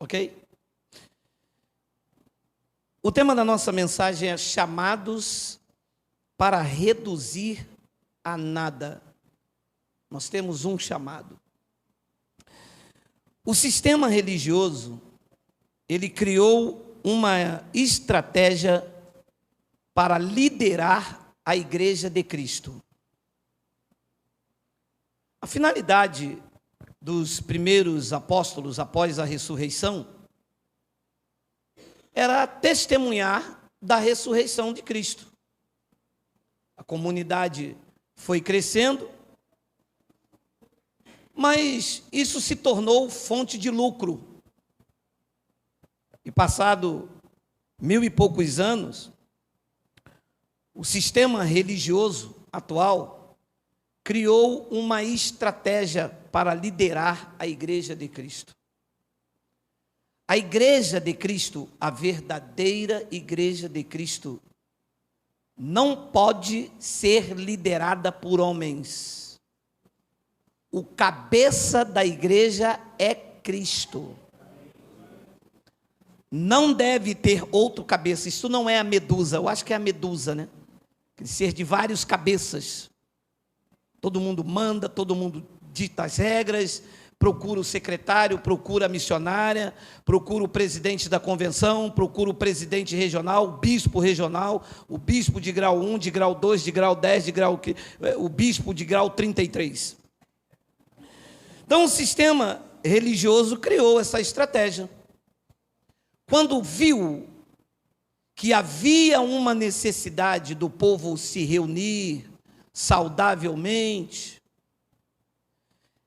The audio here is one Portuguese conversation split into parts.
ok? O tema da nossa mensagem é chamados para reduzir a nada. Nós temos um chamado. O sistema religioso, ele criou uma estratégia para liderar a Igreja de Cristo. A finalidade dos primeiros apóstolos após a ressurreição era testemunhar da ressurreição de Cristo. A comunidade foi crescendo, mas isso se tornou fonte de lucro. E passado 1000 e poucos anos, o sistema religioso atual criou uma estratégia para liderar a Igreja de Cristo. A Igreja de Cristo, a verdadeira Igreja de Cristo, não pode ser liderada por homens. O cabeça da igreja é Cristo. Não deve ter outro cabeça. Isso não é a medusa, eu acho que é a medusa, né? Ser de vários cabeças. Todo mundo manda, todo mundo dita as regras, procura o secretário, procura a missionária, procura o presidente da convenção, procura o presidente regional, o bispo de grau 1, de grau 2, de grau 10, o bispo de grau 33. Então o sistema religioso criou essa estratégia. Quando viu que havia uma necessidade do povo se reunir saudavelmente,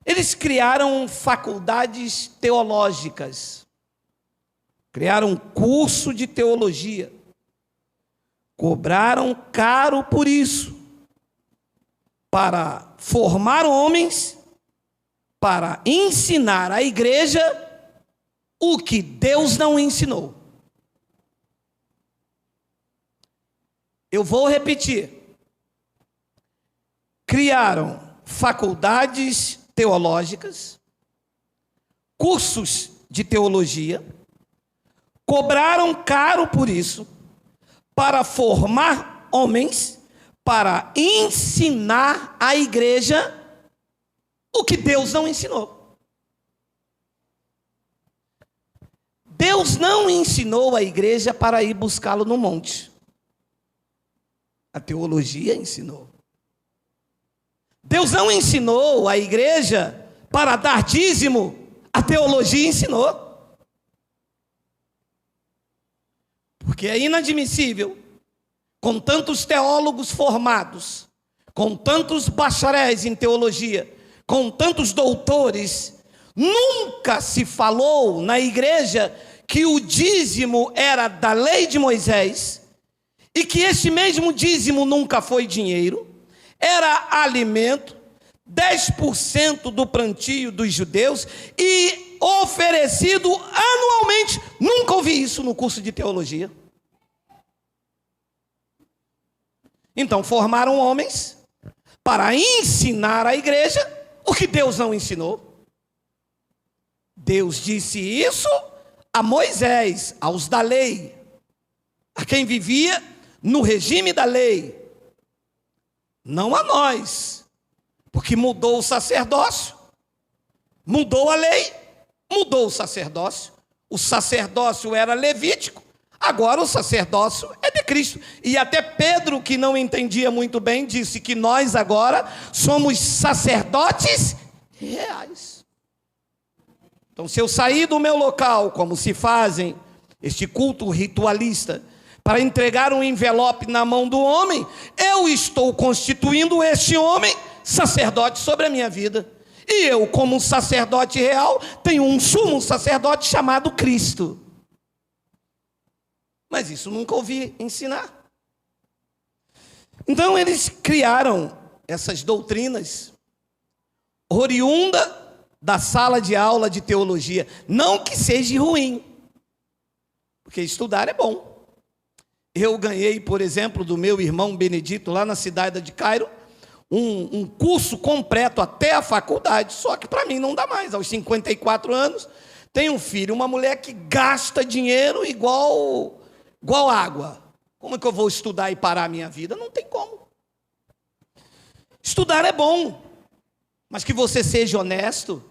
eles criaram faculdades teológicas, criaram um curso de teologia, cobraram caro por isso, para formar homens, para ensinar à igreja o que Deus não ensinou. Eu vou repetir. Criaram faculdades teológicas, cursos de teologia, cobraram caro por isso, para formar homens, para ensinar à igreja o que Deus não ensinou. Deus não ensinou a igreja para ir buscá-lo no monte. A teologia ensinou. Deus não ensinou a igreja para dar dízimo, a teologia ensinou. Porque é inadmissível, com tantos teólogos formados, com tantos bacharéis em teologia, com tantos doutores, nunca se falou na igreja que o dízimo era da lei de Moisés, e que esse mesmo dízimo nunca foi dinheiro, era alimento, 10% do plantio dos judeus, e oferecido anualmente. Nunca ouvi isso no curso de teologia. Então formaram homens para ensinar à igreja o que Deus não ensinou. Deus disse isso a Moisés, aos da lei, a quem vivia no regime da lei. Não a nós, porque mudou o sacerdócio, mudou a lei, mudou o sacerdócio. O sacerdócio era levítico, agora o sacerdócio é de Cristo. E até Pedro, que não entendia muito bem, disse que nós agora somos sacerdotes reais. Então, se eu sair do meu local, como se fazem este culto ritualista, para entregar um envelope na mão do homem, eu estou constituindo este homem sacerdote sobre a minha vida. E eu, como um sacerdote real, tenho um sumo sacerdote chamado Cristo. Mas isso nunca ouvi ensinar. Então eles criaram essas doutrinas oriunda da sala de aula de teologia. Não que seja ruim, porque estudar é bom. Eu ganhei, por exemplo, do meu irmão Benedito, lá na cidade de Cairo, um curso completo até a faculdade, só que para mim não dá mais. Aos 54 anos, tem um filho, uma mulher que gasta dinheiro igual água. Como é que eu vou estudar e parar a minha vida? Não tem como. Estudar é bom, mas que você seja honesto.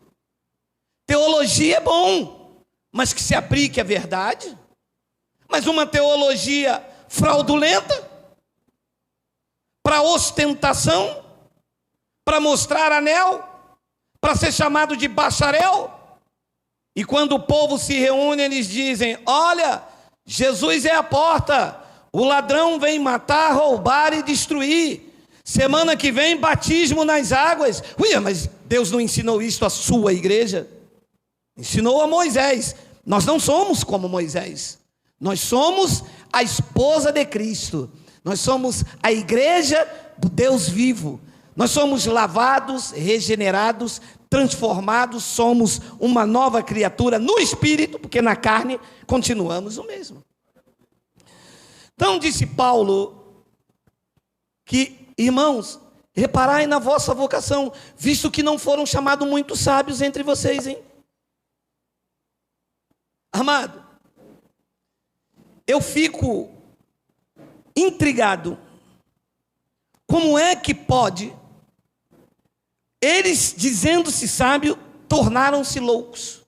Teologia é bom, mas que se aplique à verdade. Mas uma teologia fraudulenta, para ostentação, para mostrar anel, para ser chamado de bacharel. E quando o povo se reúne, eles dizem: olha, Jesus é a porta, o ladrão vem matar, roubar e destruir. Semana que vem, batismo nas águas. Ui, mas Deus não ensinou isso à sua igreja? Ensinou a Moisés. Nós não somos como Moisés. Nós somos a esposa de Cristo. Nós somos a igreja do Deus vivo. Nós somos lavados, regenerados, transformados. Somos uma nova criatura no espírito, porque na carne continuamos o mesmo. Então disse Paulo que, irmãos, reparai na vossa vocação, visto que não foram chamados muitos sábios entre vocês, hein? Amado, eu fico intrigado. Como é que pode, eles dizendo-se sábios, tornaram-se loucos?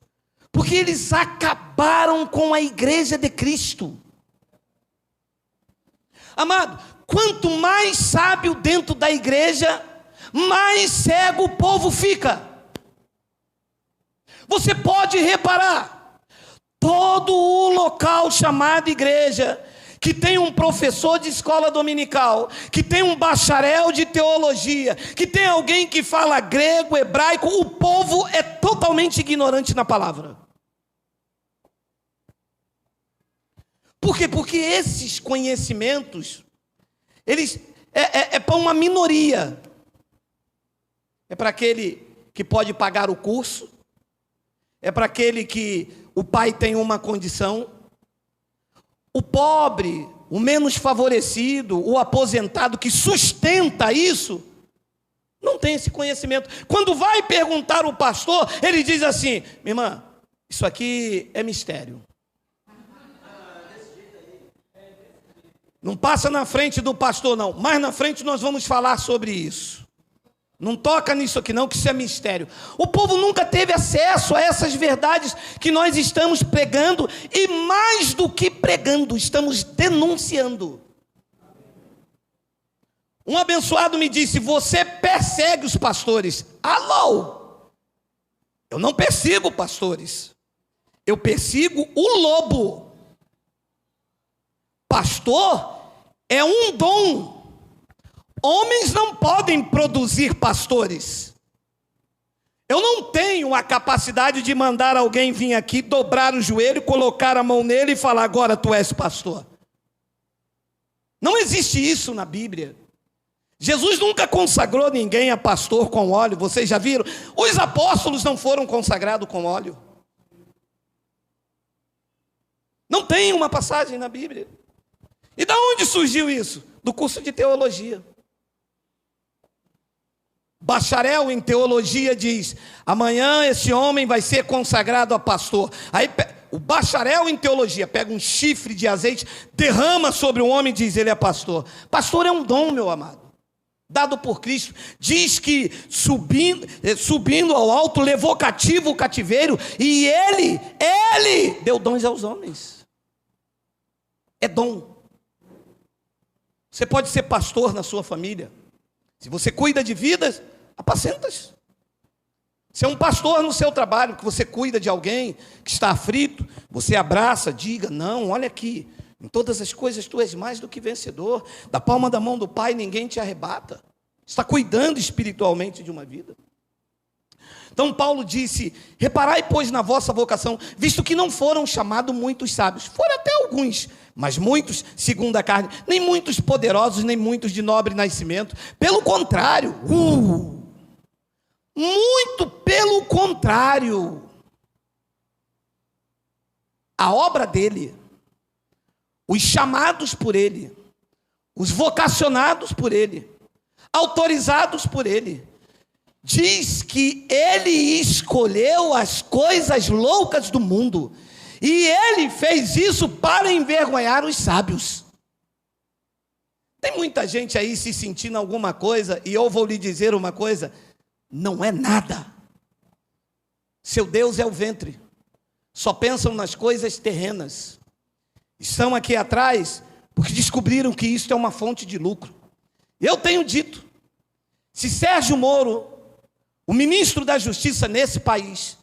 Porque eles acabaram com a igreja de Cristo. Amado, quanto mais sábio dentro da igreja, mais cego o povo fica. Você pode reparar, todo o local chamado igreja, que tem um professor de escola dominical, que tem um bacharel de teologia, que tem alguém que fala grego, hebraico, o povo é totalmente ignorante na palavra. Por quê? Porque esses conhecimentos, eles é para uma minoria. É para aquele que pode pagar o curso, é para aquele que o pai tem uma condição. O pobre, o menos favorecido, o aposentado que sustenta isso, não tem esse conhecimento. Quando vai perguntar ao pastor, ele diz assim: minha irmã, isso aqui é mistério. Não passa na frente do pastor, não. Mais na frente nós vamos falar sobre isso. Não toca nisso aqui não, que isso é mistério. O povo nunca teve acesso a essas verdades que nós estamos pregando. E mais do que pregando, estamos denunciando. Um abençoado me disse: você persegue os pastores. Alô? Eu não persigo pastores. Eu persigo o lobo. Pastor é um dom. Homens não podem produzir pastores. Eu não tenho a capacidade de mandar alguém vir aqui, dobrar o joelho, colocar a mão nele e falar: agora tu és pastor. Não existe isso na Bíblia. Jesus nunca consagrou ninguém a pastor com óleo. Vocês já viram? Os apóstolos não foram consagrados com óleo. Não tem uma passagem na Bíblia. E da onde surgiu isso? Do curso de teologia. Bacharel em teologia diz: amanhã esse homem vai ser consagrado a pastor. Aí o bacharel em teologia pega um chifre de azeite, derrama sobre o homem e diz: ele é pastor. Pastor é um dom, meu amado, dado por Cristo. Diz que subindo ao alto, levou cativo o cativeiro, e ele deu dons aos homens. É dom. Você pode ser pastor na sua família. Se você cuida de vidas, apacenta-as. Se é um pastor no seu trabalho, que você cuida de alguém que está aflito, você abraça, diga: não, olha aqui, em todas as coisas tu és mais do que vencedor. Da palma da mão do Pai ninguém te arrebata. Está cuidando espiritualmente de uma vida. Então Paulo disse: reparai, pois, na vossa vocação, visto que não foram chamados muitos sábios. Foram até alguns, mas muitos segundo a carne. Nem muitos poderosos, nem muitos de nobre nascimento. Pelo contrário, muito pelo contrário. A obra dele, os chamados por ele, os vocacionados por ele, autorizados por ele, diz que ele escolheu as coisas loucas do mundo, e ele fez isso para envergonhar os sábios. Tem muita gente aí se sentindo alguma coisa, e eu vou lhe dizer uma coisa: não é nada. Seu Deus é o ventre, só pensam nas coisas terrenas. Estão aqui atrás porque descobriram que isso é uma fonte de lucro. Eu tenho dito, se Sérgio Moro, o ministro da Justiça nesse país,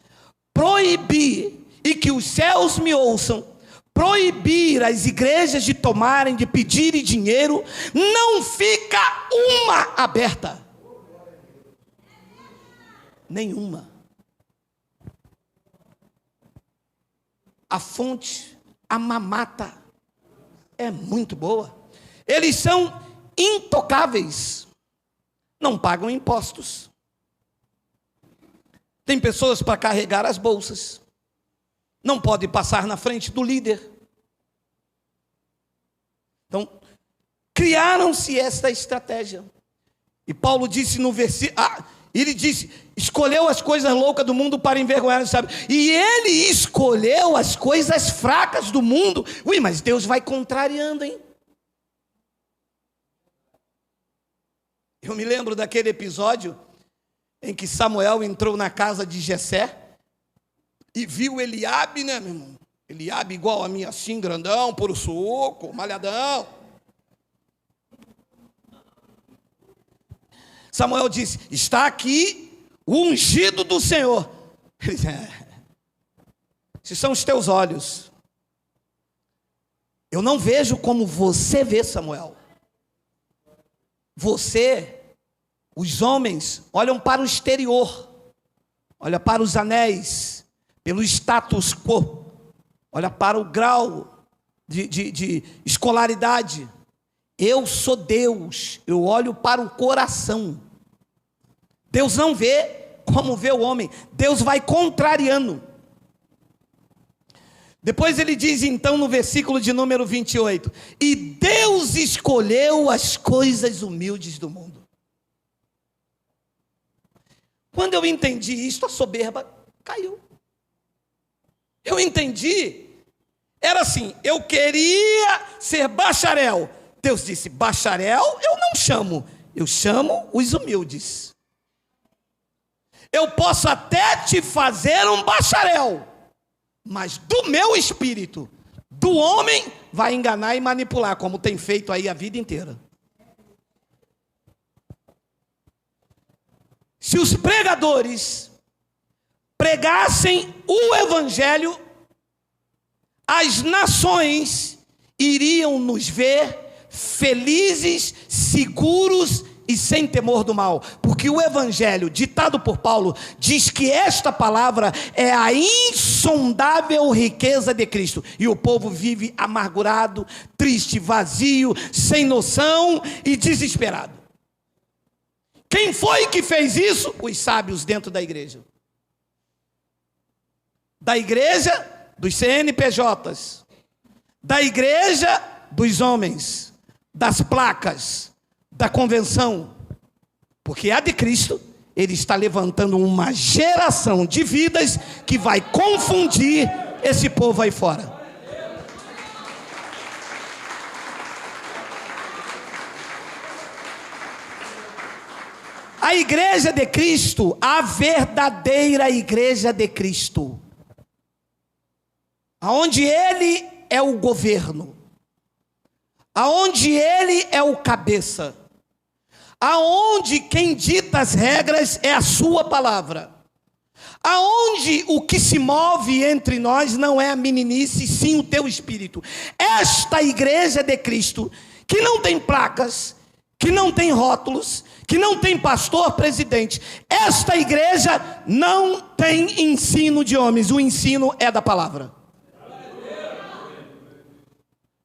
proibir, e que os céus me ouçam, proibir as igrejas de tomarem, de pedirem dinheiro, não fica uma aberta. Nenhuma. A fonte, a mamata, é muito boa. Eles são intocáveis, não pagam impostos. Tem pessoas para carregar as bolsas, não pode passar na frente do líder. Então, criaram-se esta estratégia. E Paulo disse no versículo, ele disse, escolheu as coisas loucas do mundo para envergonhar os sábios. E ele escolheu as coisas fracas do mundo. Ui, mas Deus vai contrariando, hein? Eu me lembro daquele episódio em que Samuel entrou na casa de Jessé e viu Eliabe, né, meu irmão? Eliabe igual a mim, assim, grandão, puro suco, malhadão. Samuel disse, está aqui o ungido do Senhor. Ele disse, esses são os teus olhos. Eu não vejo como você vê, Samuel. Você, os homens, olham para o exterior, olham para os anéis, pelo status quo, olha para o grau de escolaridade. Eu sou Deus, eu olho para o coração. Deus não vê como vê o homem, Deus vai contrariando. Depois ele diz então no versículo de número 28, e Deus escolheu as coisas humildes do mundo. Quando eu entendi isto, a soberba caiu. Eu entendi, era assim, eu queria ser bacharel. Deus disse, bacharel eu não chamo, eu chamo os humildes. Eu posso até te fazer um bacharel, mas do meu espírito, do homem, vai enganar e manipular, como tem feito aí a vida inteira. Se os pregadores pregassem o evangelho, as nações iriam nos ver felizes, seguros e sem temor do mal, porque o evangelho ditado por Paulo diz que esta palavra é a insondável riqueza de Cristo, e o povo vive amargurado, triste, vazio, sem noção e desesperado. Quem foi que fez isso? Os sábios dentro da igreja. Da igreja dos CNPJs, da igreja dos homens, das placas, da convenção, porque a de Cristo, ele está levantando uma geração de vidas que vai confundir esse povo aí fora. A igreja de Cristo, a verdadeira igreja de Cristo, aonde ele é o governo, aonde ele é o cabeça, aonde quem dita as regras é a sua palavra, aonde o que se move entre nós não é a meninice, sim o teu espírito. Esta igreja de Cristo, que não tem placas, que não tem rótulos, que não tem pastor presidente, esta igreja não tem ensino de homens, o ensino é da palavra.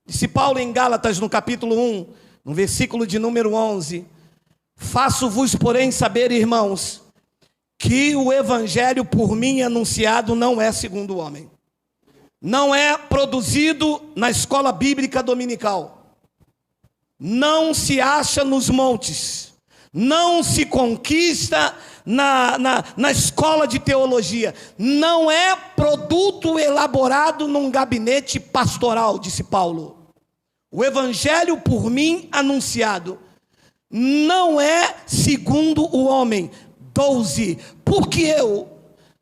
Disse Paulo em Gálatas, no capítulo 1, no versículo de número 11, faço-vos, porém, saber, irmãos, que o evangelho por mim anunciado não é segundo o homem. Não é produzido na escola bíblica dominical. Não se acha nos montes. Não se conquista na escola de teologia. Não é produto elaborado num gabinete pastoral, disse Paulo. O evangelho por mim anunciado não é segundo o homem. 12. Porque eu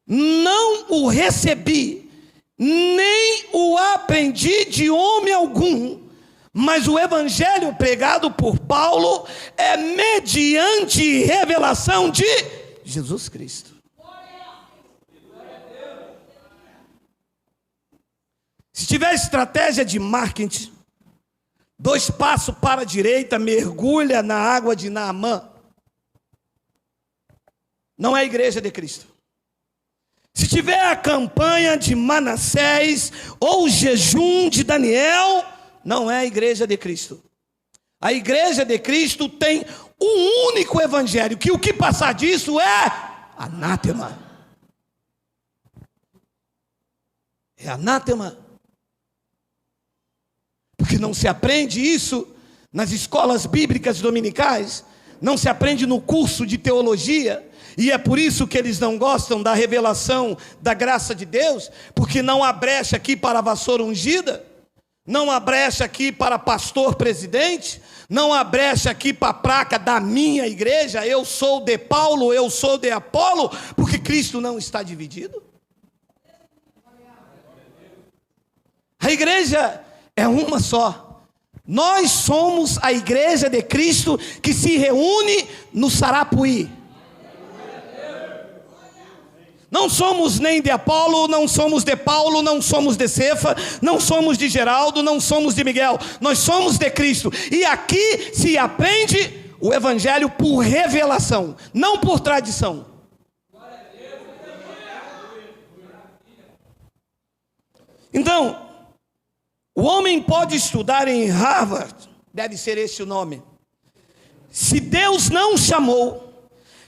não o recebi, nem o aprendi de homem algum, mas o evangelho pregado por Paulo é mediante revelação de Jesus Cristo. Se tiver estratégia de marketing, 2 passos para a direita, mergulha na água de Naamã. Não é a igreja de Cristo. Se tiver a campanha de Manassés ou o jejum de Daniel, não é a igreja de Cristo. A igreja de Cristo tem um único evangelho, que o que passar disso é anátema. É anátema. Porque não se aprende isso nas escolas bíblicas dominicais, não se aprende no curso de teologia, e é por isso que eles não gostam da revelação da graça de Deus, porque não há brecha aqui para a vassoura ungida, não há brecha aqui para pastor presidente, não há brecha aqui para a placa da minha igreja, eu sou de Paulo, eu sou de Apolo, porque Cristo não está dividido. A igreja é uma só. Nós somos a igreja de Cristo que se reúne no Sarapuí. Não somos nem de Apolo, não somos de Paulo, não somos de Cefa, não somos de Geraldo, não somos de Miguel. Nós somos de Cristo. E aqui se aprende o evangelho por revelação, não por tradição. Então, o homem pode estudar em Harvard, deve ser esse o nome. Se Deus não chamou,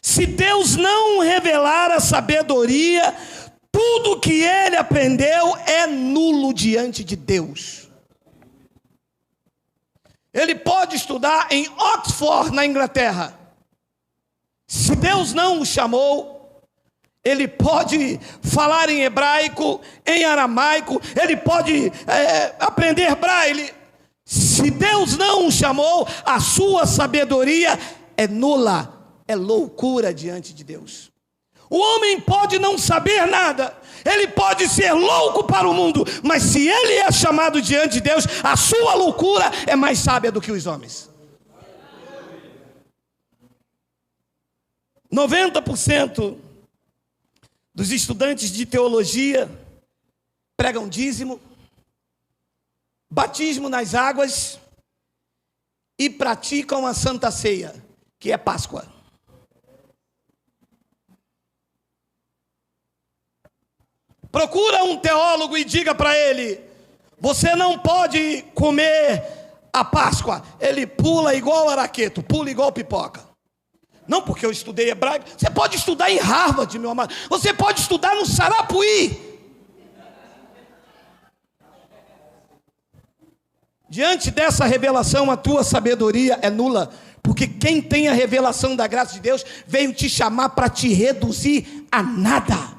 se Deus não revelar a sabedoria, tudo que ele aprendeu é nulo diante de Deus. Ele pode estudar em Oxford, na Inglaterra. Se Deus não o chamou, ele pode falar em hebraico, em aramaico, ele pode aprender braille. Se Deus não o chamou, a sua sabedoria é nula. É loucura diante de Deus. O homem pode não saber nada, ele pode ser louco para o mundo, mas se ele é chamado diante de Deus, a sua loucura é mais sábia do que os homens. 90% dos estudantes de teologia pregam dízimo, batismo nas águas e praticam a Santa Ceia, que é Páscoa. Procura um teólogo e diga para ele: você não pode comer a Páscoa. Ele pula igual araqueto, pula igual pipoca. Não, porque eu estudei hebraico. Você pode estudar em Harvard, meu amado. Você pode estudar no Sarapuí. Diante dessa revelação, a tua sabedoria é nula. Porque quem tem a revelação da graça de Deus veio te chamar para te reduzir a nada.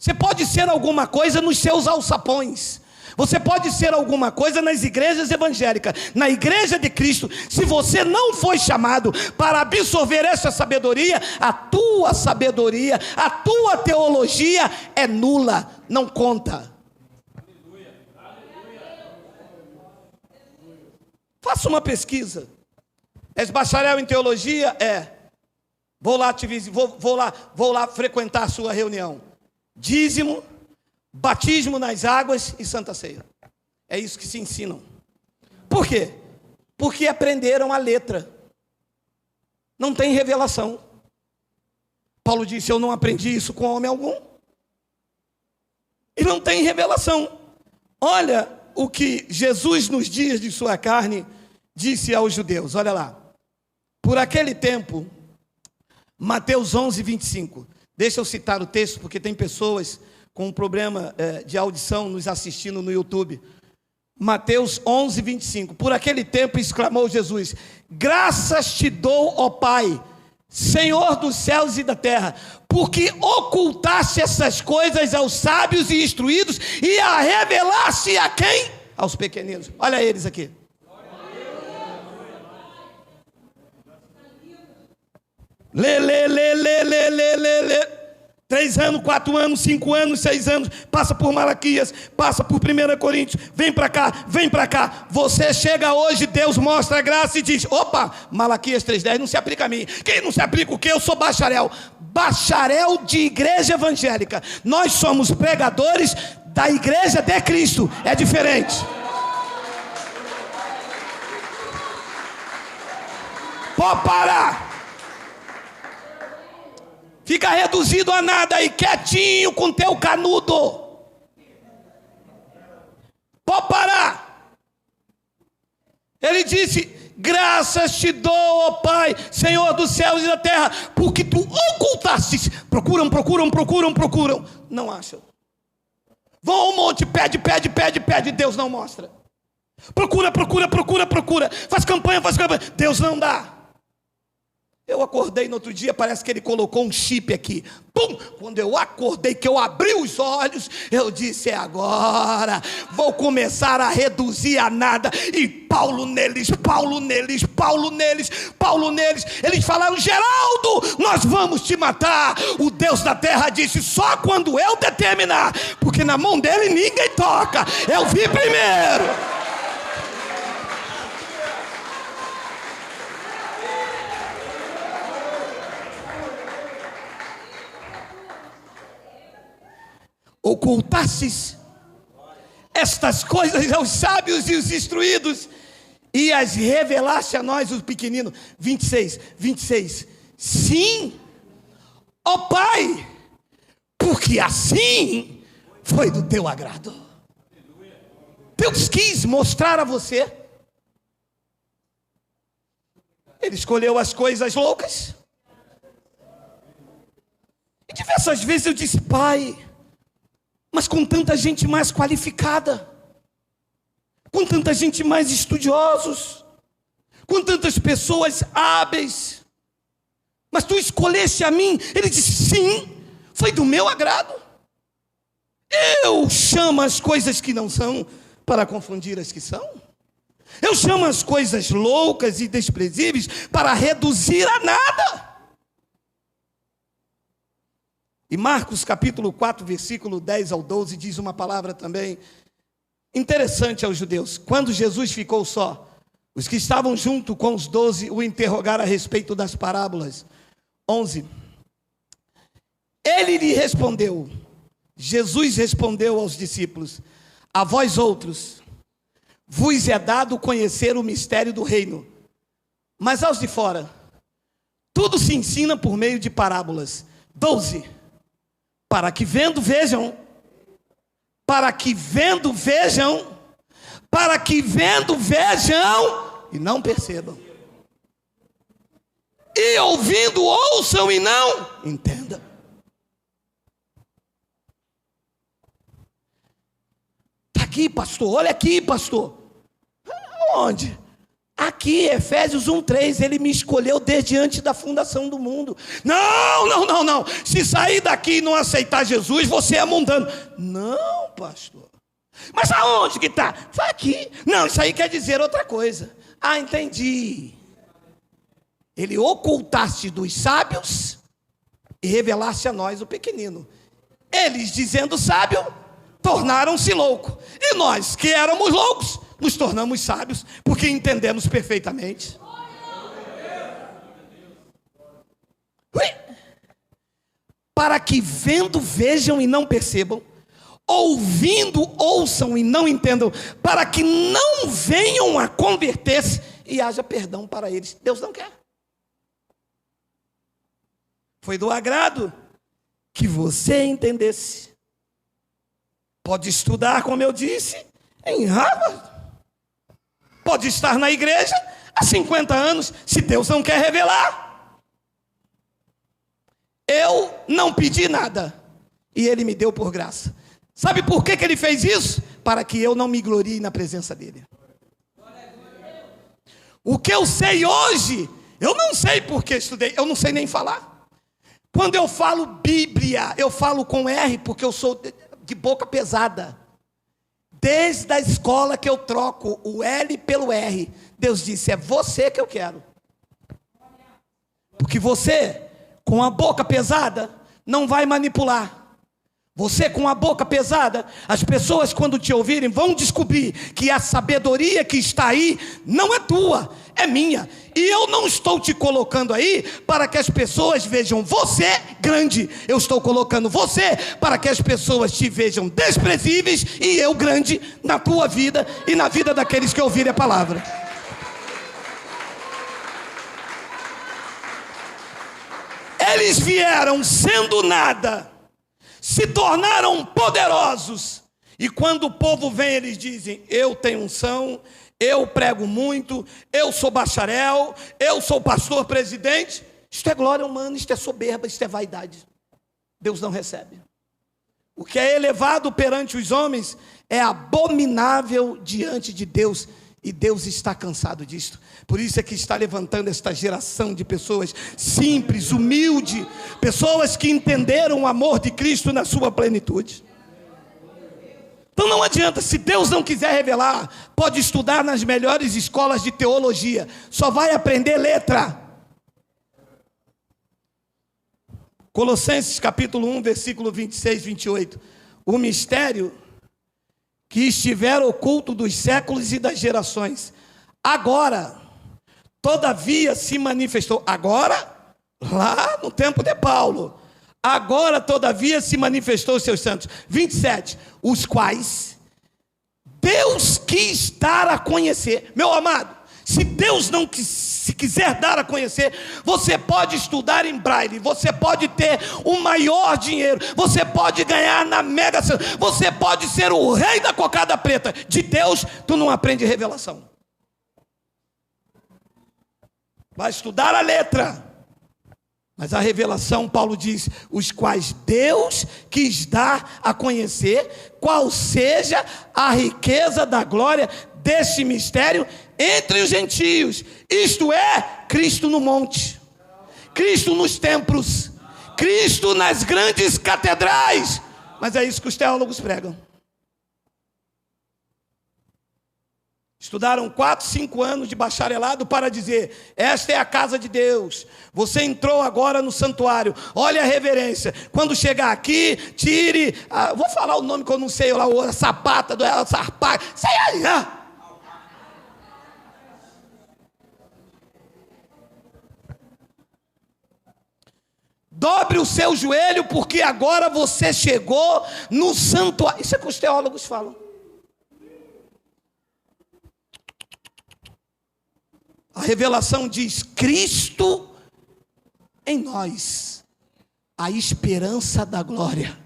Você pode ser alguma coisa nos seus alçapões. Você pode ser alguma coisa nas igrejas evangélicas. Na igreja de Cristo, se você não foi chamado para absorver essa sabedoria, a tua teologia é nula, não conta. Faça uma pesquisa. És bacharel em teologia? É. Vou lá frequentar a sua reunião. Dízimo, batismo nas águas e Santa Ceia. É isso que se ensinam. Por quê? Porque aprenderam a letra. Não tem revelação. Paulo disse: eu não aprendi isso com homem algum. E não tem revelação. Olha o que Jesus, nos dias de sua carne, disse aos judeus. Olha lá. Por aquele tempo, Mateus 11, 25. Deixa eu citar o texto, porque tem pessoas com um problema de audição nos assistindo no YouTube. Mateus 11, 25. Por aquele tempo exclamou Jesus: graças te dou, ó Pai, Senhor dos céus e da terra, porque ocultaste essas coisas aos sábios e instruídos e a revelaste a quem? Aos pequeninos. Olha eles aqui. Lê. 3 anos, 4 anos, 5 anos, 6 anos, passa por Malaquias, passa por 1 Coríntios, vem para cá. Você chega hoje, Deus mostra a graça e diz: opa, Malaquias 3,10 não se aplica a mim. Quem não se aplica o quê? Eu sou bacharel de igreja evangélica. Nós somos pregadores da igreja de Cristo, é diferente. Pode parar. Fica reduzido a nada aí, quietinho com teu canudo. Pode parar. Ele disse: graças te dou, ó Pai, Senhor dos céus e da terra, porque tu ocultastes. Procuram, não acham. Vão ao monte, pede, Deus não mostra. Procura, faz campanha, Deus não dá. Eu acordei no outro dia, parece que ele colocou um chip aqui. Pum! Quando eu acordei, que eu abri os olhos, eu disse: é agora. Vou começar a reduzir a nada. E Paulo neles. Eles falaram: Geraldo, nós vamos te matar. O Deus da terra disse: só quando eu determinar. Porque na mão dele ninguém toca. Eu vi primeiro. Ocultastes estas coisas aos sábios e os instruídos e as revelaste a nós, os pequeninos. 26. Sim, ó Pai, porque assim foi do teu agrado. Deus quis mostrar a você. Ele escolheu as coisas loucas. E diversas vezes eu disse: Pai, mas com tanta gente mais qualificada, com tanta gente mais estudiosos, com tantas pessoas hábeis, mas tu escolheste a mim. Ele disse: sim, foi do meu agrado. Eu chamo as coisas que não são para confundir as que são. Eu chamo as coisas loucas e desprezíveis para reduzir a nada. E Marcos capítulo 4, versículo 10 ao 12, diz uma palavra também interessante aos judeus. Quando Jesus ficou só, os que estavam junto com os 12 o interrogaram a respeito das parábolas. 11. Ele lhe respondeu, Jesus respondeu aos discípulos: a vós outros, vos é dado conhecer o mistério do reino, mas aos de fora, tudo se ensina por meio de parábolas. 12. Para que vendo vejam, e não percebam, e ouvindo ouçam e não entendam. Está aqui, pastor, olha aqui, pastor. Onde? Aqui, Efésios 1:3, ele me escolheu desde antes da fundação do mundo. Não. Se sair daqui e não aceitar Jesus, você é mundano. Não, pastor. Mas aonde que está? Está aqui. Não, isso aí quer dizer outra coisa. Ah, entendi. Ele ocultaste dos sábios e revelaste a nós o pequenino. Eles, dizendo sábio, tornaram-se loucos. E nós, que éramos loucos, nos tornamos sábios, porque entendemos perfeitamente. Para que vendo vejam e não percebam, ouvindo ouçam e não entendam, para que não venham a converter-se e haja perdão para eles. Deus não quer. Foi do agrado que você entendesse. Pode estudar, como eu disse, em Harvard. Pode estar na igreja há 50 anos, se Deus não quer revelar. Eu não pedi nada, e Ele me deu por graça. Sabe por que Ele fez isso? Para que eu não me glorie na presença dEle. O que eu sei hoje, Eu não sei porque estudei, eu não sei nem falar. Quando eu falo Bíblia, eu falo com R, porque eu sou de boca pesada. Desde a escola que eu troco o L pelo R, Deus disse, é você que eu quero. Porque você, com a boca pesada, não vai manipular. Você com a boca pesada, as pessoas quando te ouvirem vão descobrir que a sabedoria que está aí não é tua, é minha. E eu não estou te colocando aí para que as pessoas vejam você grande. Eu estou colocando você para que as pessoas te vejam desprezíveis e eu grande na tua vida e na vida daqueles que ouvirem a palavra. Eles vieram sendo nada, se tornaram poderosos. E quando o povo vem, eles dizem, eu tenho unção, eu prego muito, eu sou bacharel, eu sou pastor presidente. Isto é glória humana, isto é soberba, isto é vaidade. Deus não recebe. O que é elevado perante os homens é abominável diante de Deus. E Deus está cansado disto. Por isso é que está levantando esta geração de pessoas simples, humildes, pessoas que entenderam o amor de Cristo na sua plenitude. Então não adianta, se Deus não quiser revelar, pode estudar nas melhores escolas de teologia, só vai aprender letra. Colossenses capítulo 1, versículo 26, 28. O mistério que estiver oculto dos séculos e das gerações, agora, todavia se manifestou. Agora, lá no tempo de Paulo, agora todavia se manifestou os seus santos. 27, os quais Deus quis dar a conhecer. Meu amado, se Deus não se quiser dar a conhecer, você pode estudar em braille, você pode ter o maior dinheiro, você pode ganhar na Mega Sena, você pode ser o rei da cocada preta. De Deus, tu não aprende revelação. Vai estudar a letra, mas a revelação, Paulo diz, os quais Deus quis dar a conhecer, qual seja a riqueza da glória deste mistério entre os gentios, isto é, Cristo no monte, Cristo nos templos, Cristo nas grandes catedrais. Mas é isso que os teólogos pregam. Estudaram 4, 5 anos de bacharelado para dizer, esta é a casa de Deus, você entrou agora no santuário, olha a reverência, quando chegar aqui, tire, vou falar o nome que eu não sei, lá, a sapata, a sarpada, sei aí, dobre o seu joelho, porque agora você chegou no santuário. Isso é o que os teólogos falam. A revelação diz, Cristo em nós, a esperança da glória.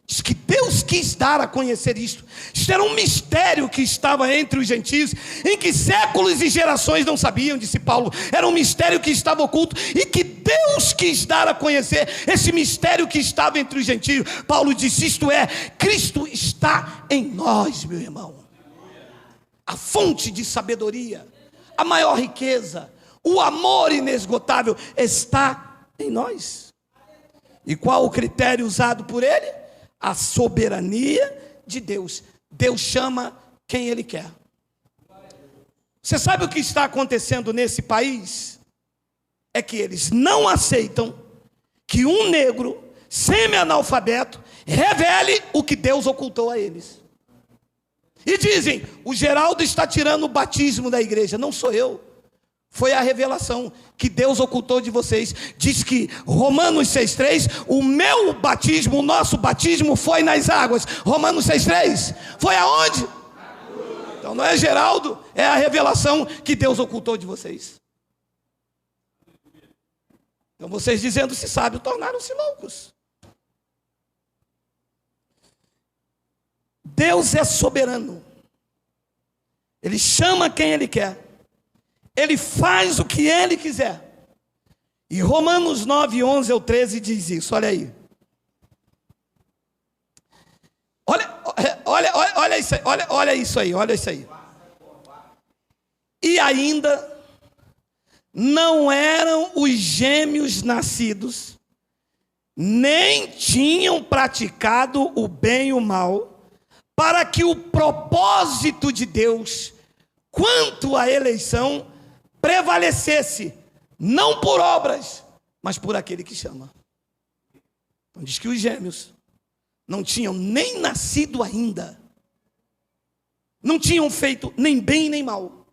Diz que Deus quis dar a conhecer isto. Isto era um mistério que estava entre os gentios, em que séculos e gerações não sabiam, disse Paulo. Era um mistério que estava oculto e que Deus quis dar a conhecer esse mistério que estava entre os gentios. Paulo disse, isto é, Cristo está em nós, meu irmão. A fonte de sabedoria, a maior riqueza, o amor inesgotável está em nós. E qual o critério usado por ele? A soberania de Deus. Deus chama quem Ele quer. Você sabe o que está acontecendo nesse país? É que eles não aceitam que um negro semi-analfabeto revele o que Deus ocultou a eles. E dizem, o Geraldo está tirando o batismo da igreja. Não sou eu. Foi a revelação que Deus ocultou de vocês. Diz que, Romanos 6,3, o meu batismo, o nosso batismo foi nas águas. Romanos 6,3, foi aonde? Então não é Geraldo, é a revelação que Deus ocultou de vocês. Então vocês dizendo-se sábios, tornaram-se loucos. Deus é soberano. Ele chama quem Ele quer. Ele faz o que Ele quiser. E Romanos 9, 11 ao 13 diz isso, olha aí. Olha isso aí, olha isso aí. E ainda, não eram os gêmeos nascidos, nem tinham praticado o bem e o mal, para que o propósito de Deus quanto à eleição prevalecesse, não por obras, mas por aquele que chama. Então diz que os gêmeos não tinham nem nascido ainda, não tinham feito nem bem nem mal.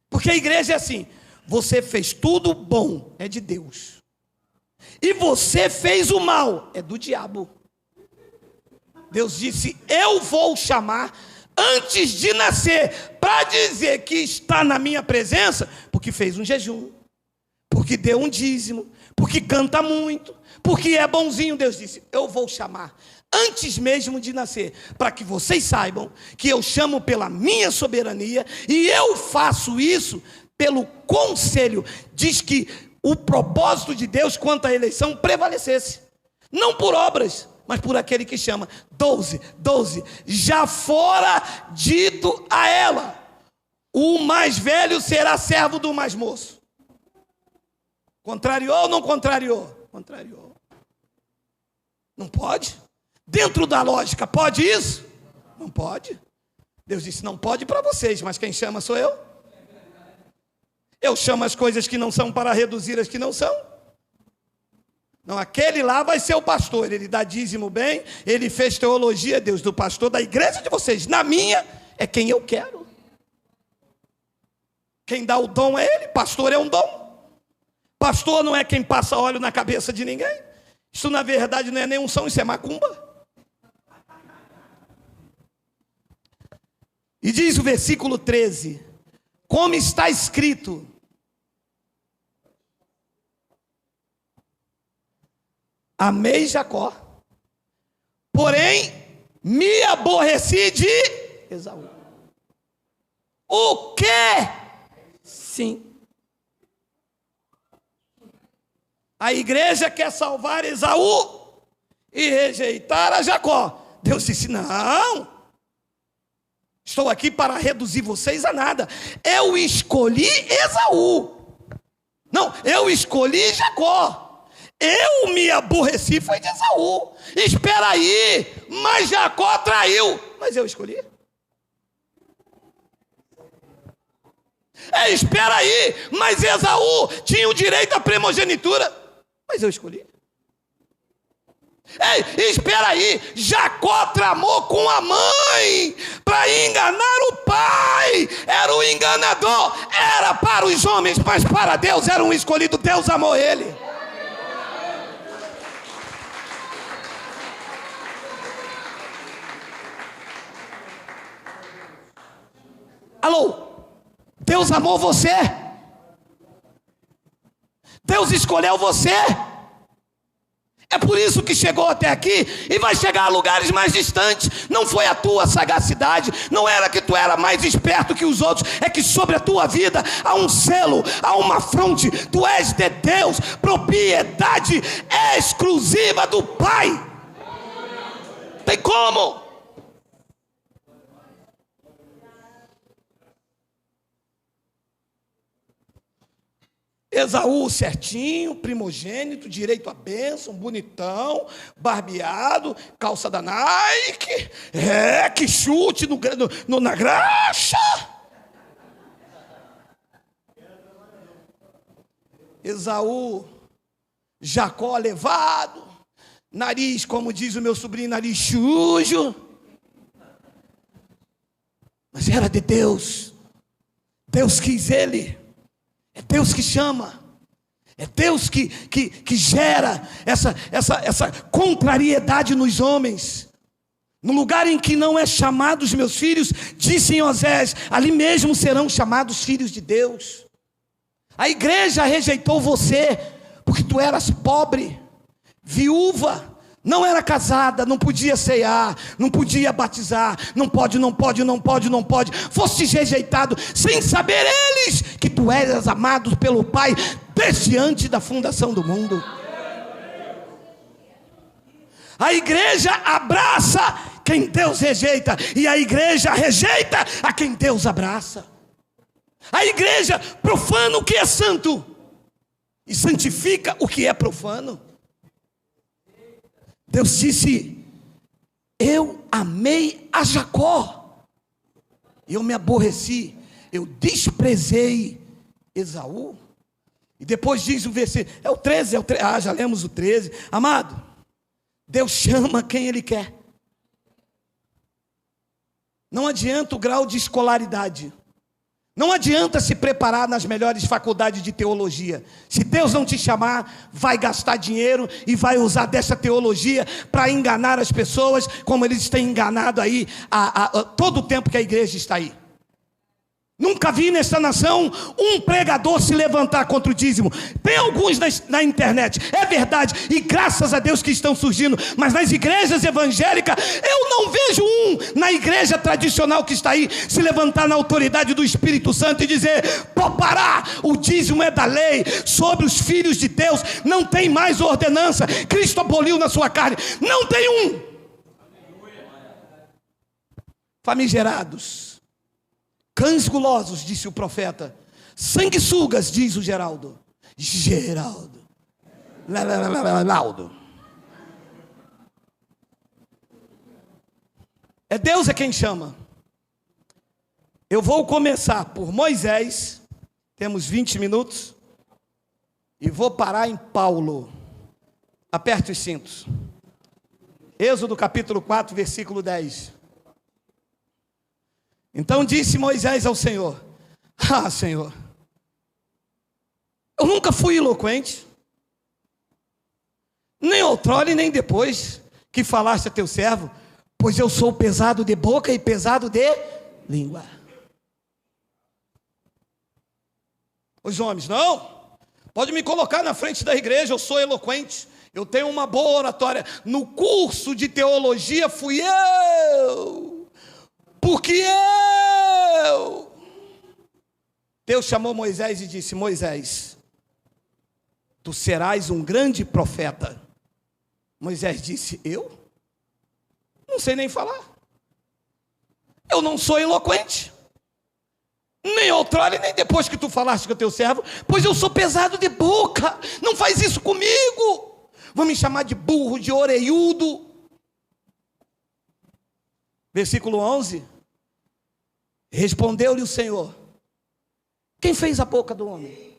Porque a igreja é assim: você fez tudo bom, é de Deus, e você fez o mal, é do diabo. Deus disse: eu vou chamar antes de nascer, para dizer que está na minha presença, porque fez um jejum, porque deu um dízimo, porque canta muito, porque é bonzinho. Deus disse: eu vou chamar antes mesmo de nascer, para que vocês saibam que eu chamo pela minha soberania, e eu faço isso pelo conselho. Diz que o propósito de Deus quanto à eleição prevalecesse, não por obras, mas por aquele que chama. 12, já fora dito a ela: o mais velho será servo do mais moço. Contrariou ou não contrariou? Contrariou. Não pode? Dentro da lógica, pode isso? Não pode. Deus disse: não pode para vocês, mas quem chama sou eu. Eu chamo as coisas que não são para reduzir as que não são. Não, aquele lá vai ser o pastor, ele dá dízimo bem, ele fez teologia, Deus, do pastor da igreja de vocês. Na minha, é quem eu quero. Quem dá o dom é ele, pastor é um dom. Pastor não é quem passa óleo na cabeça de ninguém. Isso na verdade não é nem unção, isso é macumba. E diz o versículo 13, como está escrito: amei Jacó, porém me aborreci de Esaú. O quê? Sim. A igreja quer salvar Esaú e rejeitar a Jacó. Deus disse: não, estou aqui para reduzir vocês a nada. Eu escolhi Esaú. Não, eu escolhi Jacó. Eu me aborreci foi de Esaú. Espera aí, mas Jacó traiu, mas eu escolhi. Espera aí, mas Esaú tinha o direito à primogenitura, mas eu escolhi. Espera aí, Jacó tramou com a mãe para enganar o pai. Era o enganador. Era para os homens, mas para Deus era um escolhido. Deus amou ele. Alô? Deus amou você. Deus escolheu você. É por isso que chegou até aqui e vai chegar a lugares mais distantes. Não foi a tua sagacidade, não era que tu era mais esperto que os outros, é que sobre a tua vida há um selo, há uma fronte. Tu és de Deus, propriedade exclusiva do Pai. Tem como? Esaú certinho, primogênito, direito à bênção, bonitão, barbeado, calça da Nike, que chute na graxa. Esaú, Jacó levado, nariz, como diz o meu sobrinho, nariz sujo. Mas era de Deus, Deus quis ele. É Deus que chama, é Deus que gera essa contrariedade nos homens. No lugar em que não é chamado os meus filhos, disse em Osés, ali mesmo serão chamados filhos de Deus. A igreja rejeitou você, porque tu eras pobre, viúva, não era casada, não podia ceiar, não podia batizar, não pode. Foste rejeitado, sem saber eles que tu eras amado pelo Pai desde antes da fundação do mundo. A igreja abraça quem Deus rejeita, e a igreja rejeita a quem Deus abraça. A igreja profana o que é santo e santifica o que é profano. Deus disse: eu amei a Jacó, eu me aborreci, eu desprezei Esaú. E depois diz o versículo, é o 13, já lemos o 13. Amado, Deus chama quem Ele quer. Não adianta o grau de escolaridade. Não adianta se preparar nas melhores faculdades de teologia. Se Deus não te chamar, vai gastar dinheiro e vai usar dessa teologia para enganar as pessoas, como eles têm enganado aí todo o tempo que a igreja está aí. Nunca vi nessa nação um pregador se levantar contra o dízimo. Tem alguns na internet, é verdade, e graças a Deus que estão surgindo, mas nas igrejas evangélicas, eu não vejo na igreja tradicional que está aí, se levantar na autoridade do Espírito Santo e dizer: parar, o dízimo é da lei, sobre os filhos de Deus, não tem mais ordenança, Cristo aboliu na sua carne, não tem um. Famigerados, cães gulosos, disse o profeta. Sanguessugas, diz o Geraldo. Laudo. É Deus quem chama. Eu vou começar por Moisés. Temos 20 minutos. E vou parar em Paulo. Aperte os cintos. Êxodo capítulo 4, versículo 10. Então disse Moisés ao Senhor: Senhor, eu nunca fui eloquente, nem outrora nem depois que falaste a teu servo, pois eu sou pesado de boca e pesado de língua. Os homens: não, pode me colocar na frente da igreja, eu sou eloquente, eu tenho uma boa oratória. No curso de teologia fui eu. Porque Deus chamou Moisés e disse: Moisés, tu serás um grande profeta. Moisés disse: eu? Não sei nem falar. Eu não sou eloquente, nem outrora nem depois que tu falaste com o teu servo, pois eu sou pesado de boca. Não faz isso comigo. Vão me chamar de burro, de orelhudo. Versículo 11. Respondeu-lhe o Senhor: quem fez a boca do homem?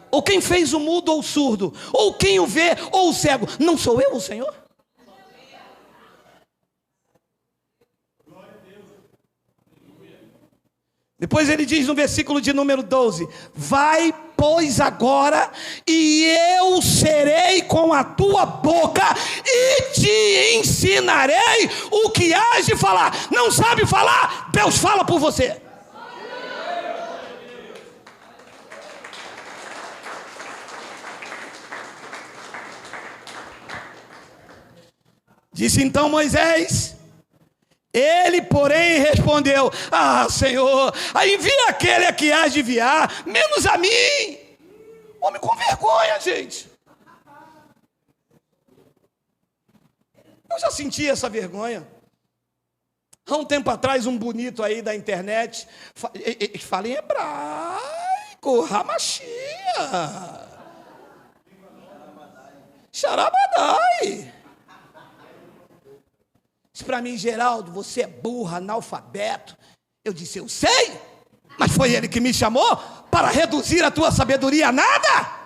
Ou quem fez o mudo ou o surdo? Ou quem o vê ou o cego? Não sou eu o Senhor? Depois ele diz no versículo de número 12: vai, pois, agora, e eu serei com a tua boca e te ensinarei o que hás de falar. Não sabe falar? Deus fala por você. Disse então Moisés. Ele, porém, respondeu: Senhor, envia aquele a que hás de enviar, menos a mim. Homem com vergonha, gente. Eu já senti essa vergonha. Há um tempo atrás, um bonito aí da internet fala em hebraico, Ramachia, Xarabadai. Disse para mim: Geraldo, você é burro, analfabeto. Eu disse: eu sei, mas foi ele que me chamou para reduzir a tua sabedoria a nada.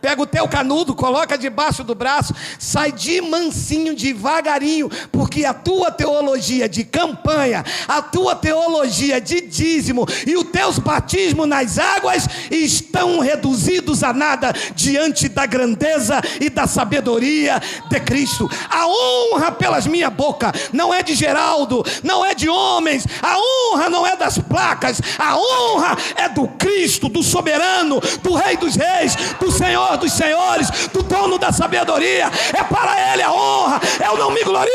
Pega o teu canudo, coloca debaixo do braço, sai de mansinho, devagarinho, porque a tua teologia de campanha, a tua teologia de dízimo e os teus batismos nas águas estão reduzidos a nada diante da grandeza e da sabedoria de Cristo. A honra pelas minha boca não é de Geraldo, não é de homens, a honra não é das placas, a honra é do Cristo, do soberano, do Rei dos Reis, do Senhor dos senhores, do dono da sabedoria. É para ele a honra, eu não me glorio.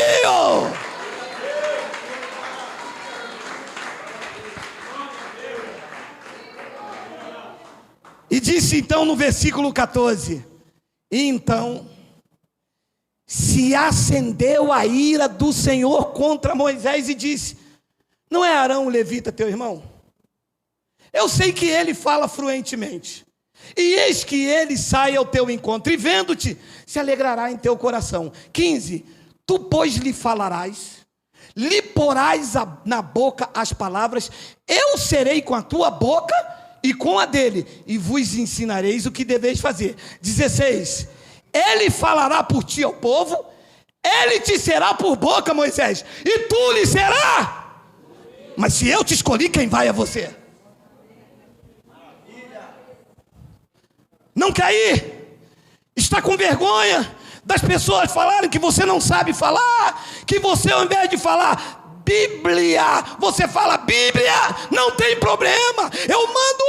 E disse então no versículo 14: então se acendeu a ira do Senhor contra Moisés e disse: não é Arão o levita teu irmão? Eu sei que ele fala fluentemente. E eis que ele sai ao teu encontro, e vendo-te, se alegrará em teu coração. 15. Tu, pois, lhe falarás, lhe porás na boca as palavras, eu serei com a tua boca e com a dele, e vos ensinareis o que deveis fazer. 16. Ele falará por ti ao povo, ele te será por boca, Moisés, e tu lhe será. Mas se eu te escolhi, quem vai é você. Não cair, está com vergonha das pessoas falarem que você não sabe falar, que você, ao invés de falar Bíblia, você fala Bíblia, não tem problema, eu mando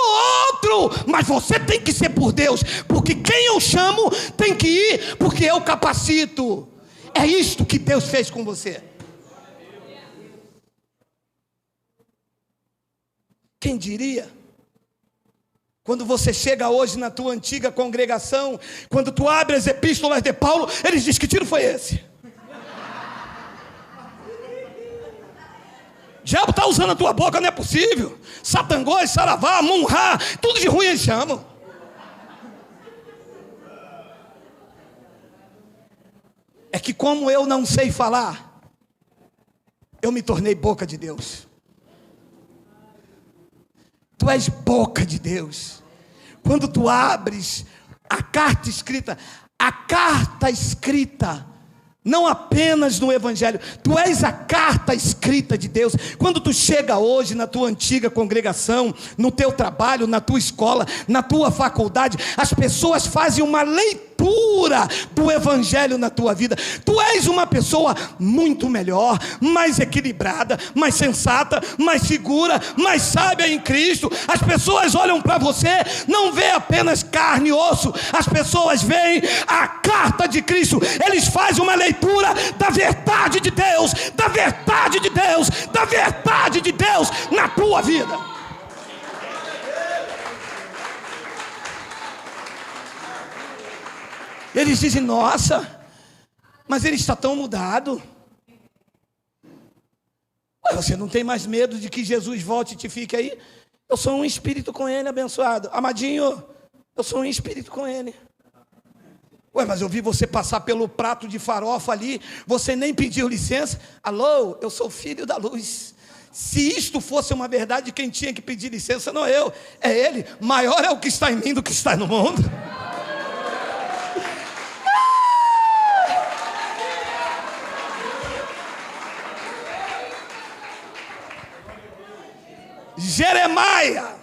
outro, mas você tem que ser por Deus, porque quem eu chamo tem que ir, porque eu capacito. É isto que Deus fez com você. Quem diria? Quando você chega hoje na tua antiga congregação, quando tu abre as epístolas de Paulo, eles dizem: que tiro foi esse? O diabo está usando a tua boca, não é possível. Satangós, saravá, munhá, tudo de ruim eles chamam. É que como eu não sei falar, eu me tornei boca de Deus. Tu és boca de Deus. Quando tu abres a carta escrita não apenas no Evangelho, tu és a carta escrita de Deus. Quando tu chega hoje na tua antiga congregação, no teu trabalho, na tua escola, na tua faculdade, as pessoas fazem uma leitura do Evangelho na tua vida. Tu és uma pessoa muito melhor, mais equilibrada, mais sensata, mais segura, mais sábia em Cristo. As pessoas olham para você, não vê apenas carne e osso, as pessoas veem a carta de Cristo. Eles fazem uma leitura da verdade de Deus, da verdade de Deus, da verdade de Deus na tua vida. Eles dizem: nossa, mas ele está tão mudado. Você não tem mais medo de que Jesus volte e te fique aí? Eu sou um espírito com ele, abençoado. Amadinho, eu sou um espírito com ele. Mas eu vi você passar pelo prato de farofa ali, você nem pediu licença. Alô, eu sou filho da luz. Se isto fosse uma verdade, quem tinha que pedir licença não eu, é ele. Maior é o que está em mim do que está no mundo. Jeremias,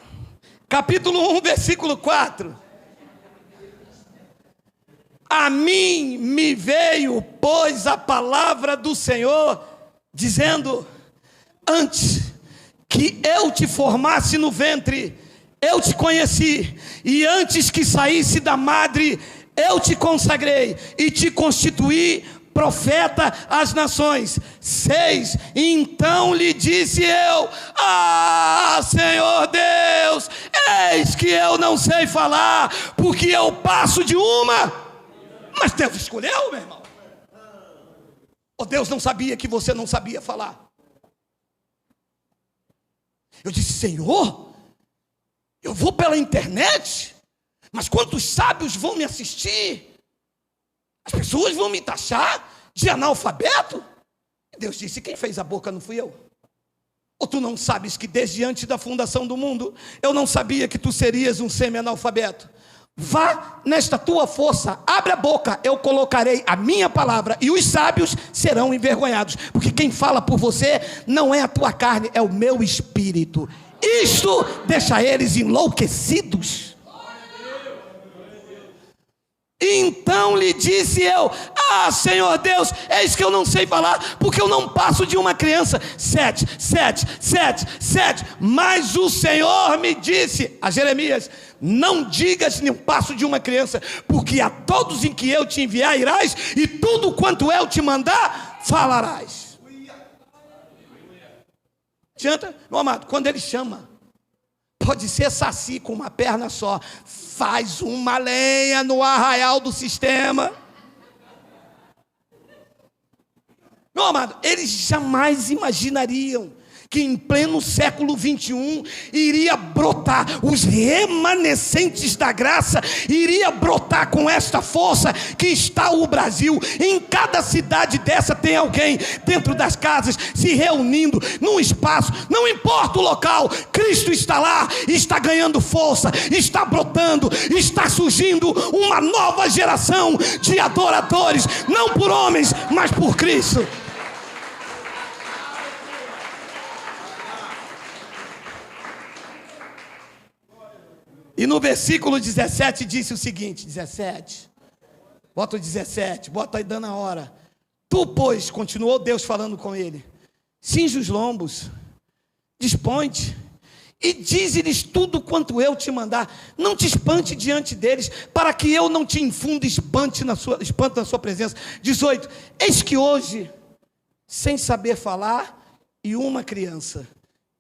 capítulo 1, versículo 4. A mim me veio, pois, a palavra do Senhor, dizendo: antes que eu te formasse no ventre, eu te conheci, e antes que saísse da madre, eu te consagrei, e te constituí profeta às nações. 6. Então lhe disse eu: Senhor Deus, eis que eu não sei falar, porque eu passo de uma. Mas Deus escolheu, meu irmão. Ou Deus não sabia que você não sabia falar? Eu disse: Senhor, eu vou pela internet, mas quantos sábios vão me assistir? As pessoas vão me taxar de analfabeto? Deus disse: quem fez a boca não fui eu. Ou tu não sabes que desde antes da fundação do mundo, eu não sabia que tu serias um semi-analfabeto? Vá nesta tua força, abre a boca, eu colocarei a minha palavra, e os sábios serão envergonhados. Porque quem fala por você não é a tua carne, é o meu espírito. Isto deixa eles enlouquecidos. Então lhe disse eu: Senhor Deus, eis que eu não sei falar, porque eu não passo de uma criança. 7. Mas o Senhor me disse a Jeremias: não digas nem passo de uma criança, porque a todos em que eu te enviar irás, e tudo quanto eu te mandar falarás. Adianta, meu amado, quando ele chama, pode ser saci com uma perna só, faz uma lenha no arraial do sistema. Meu amado, eles jamais imaginariam que em pleno século 21 iria brotar, os remanescentes da graça, iria brotar com esta força que está o Brasil. Em cada cidade dessa tem alguém dentro das casas se reunindo num espaço, não importa o local, Cristo está lá, está ganhando força, está brotando, está surgindo uma nova geração de adoradores, não por homens, mas por Cristo. E no versículo 17 disse o seguinte, 17, bota o 17, bota aí dando a hora. Tu, pois, continuou Deus falando com ele, cinge os lombos, dispõe-te, e dize-lhes tudo quanto eu te mandar. Não te espante diante deles, para que eu não te infunda espanto na sua presença. 18, eis que hoje, sem saber falar, e uma criança,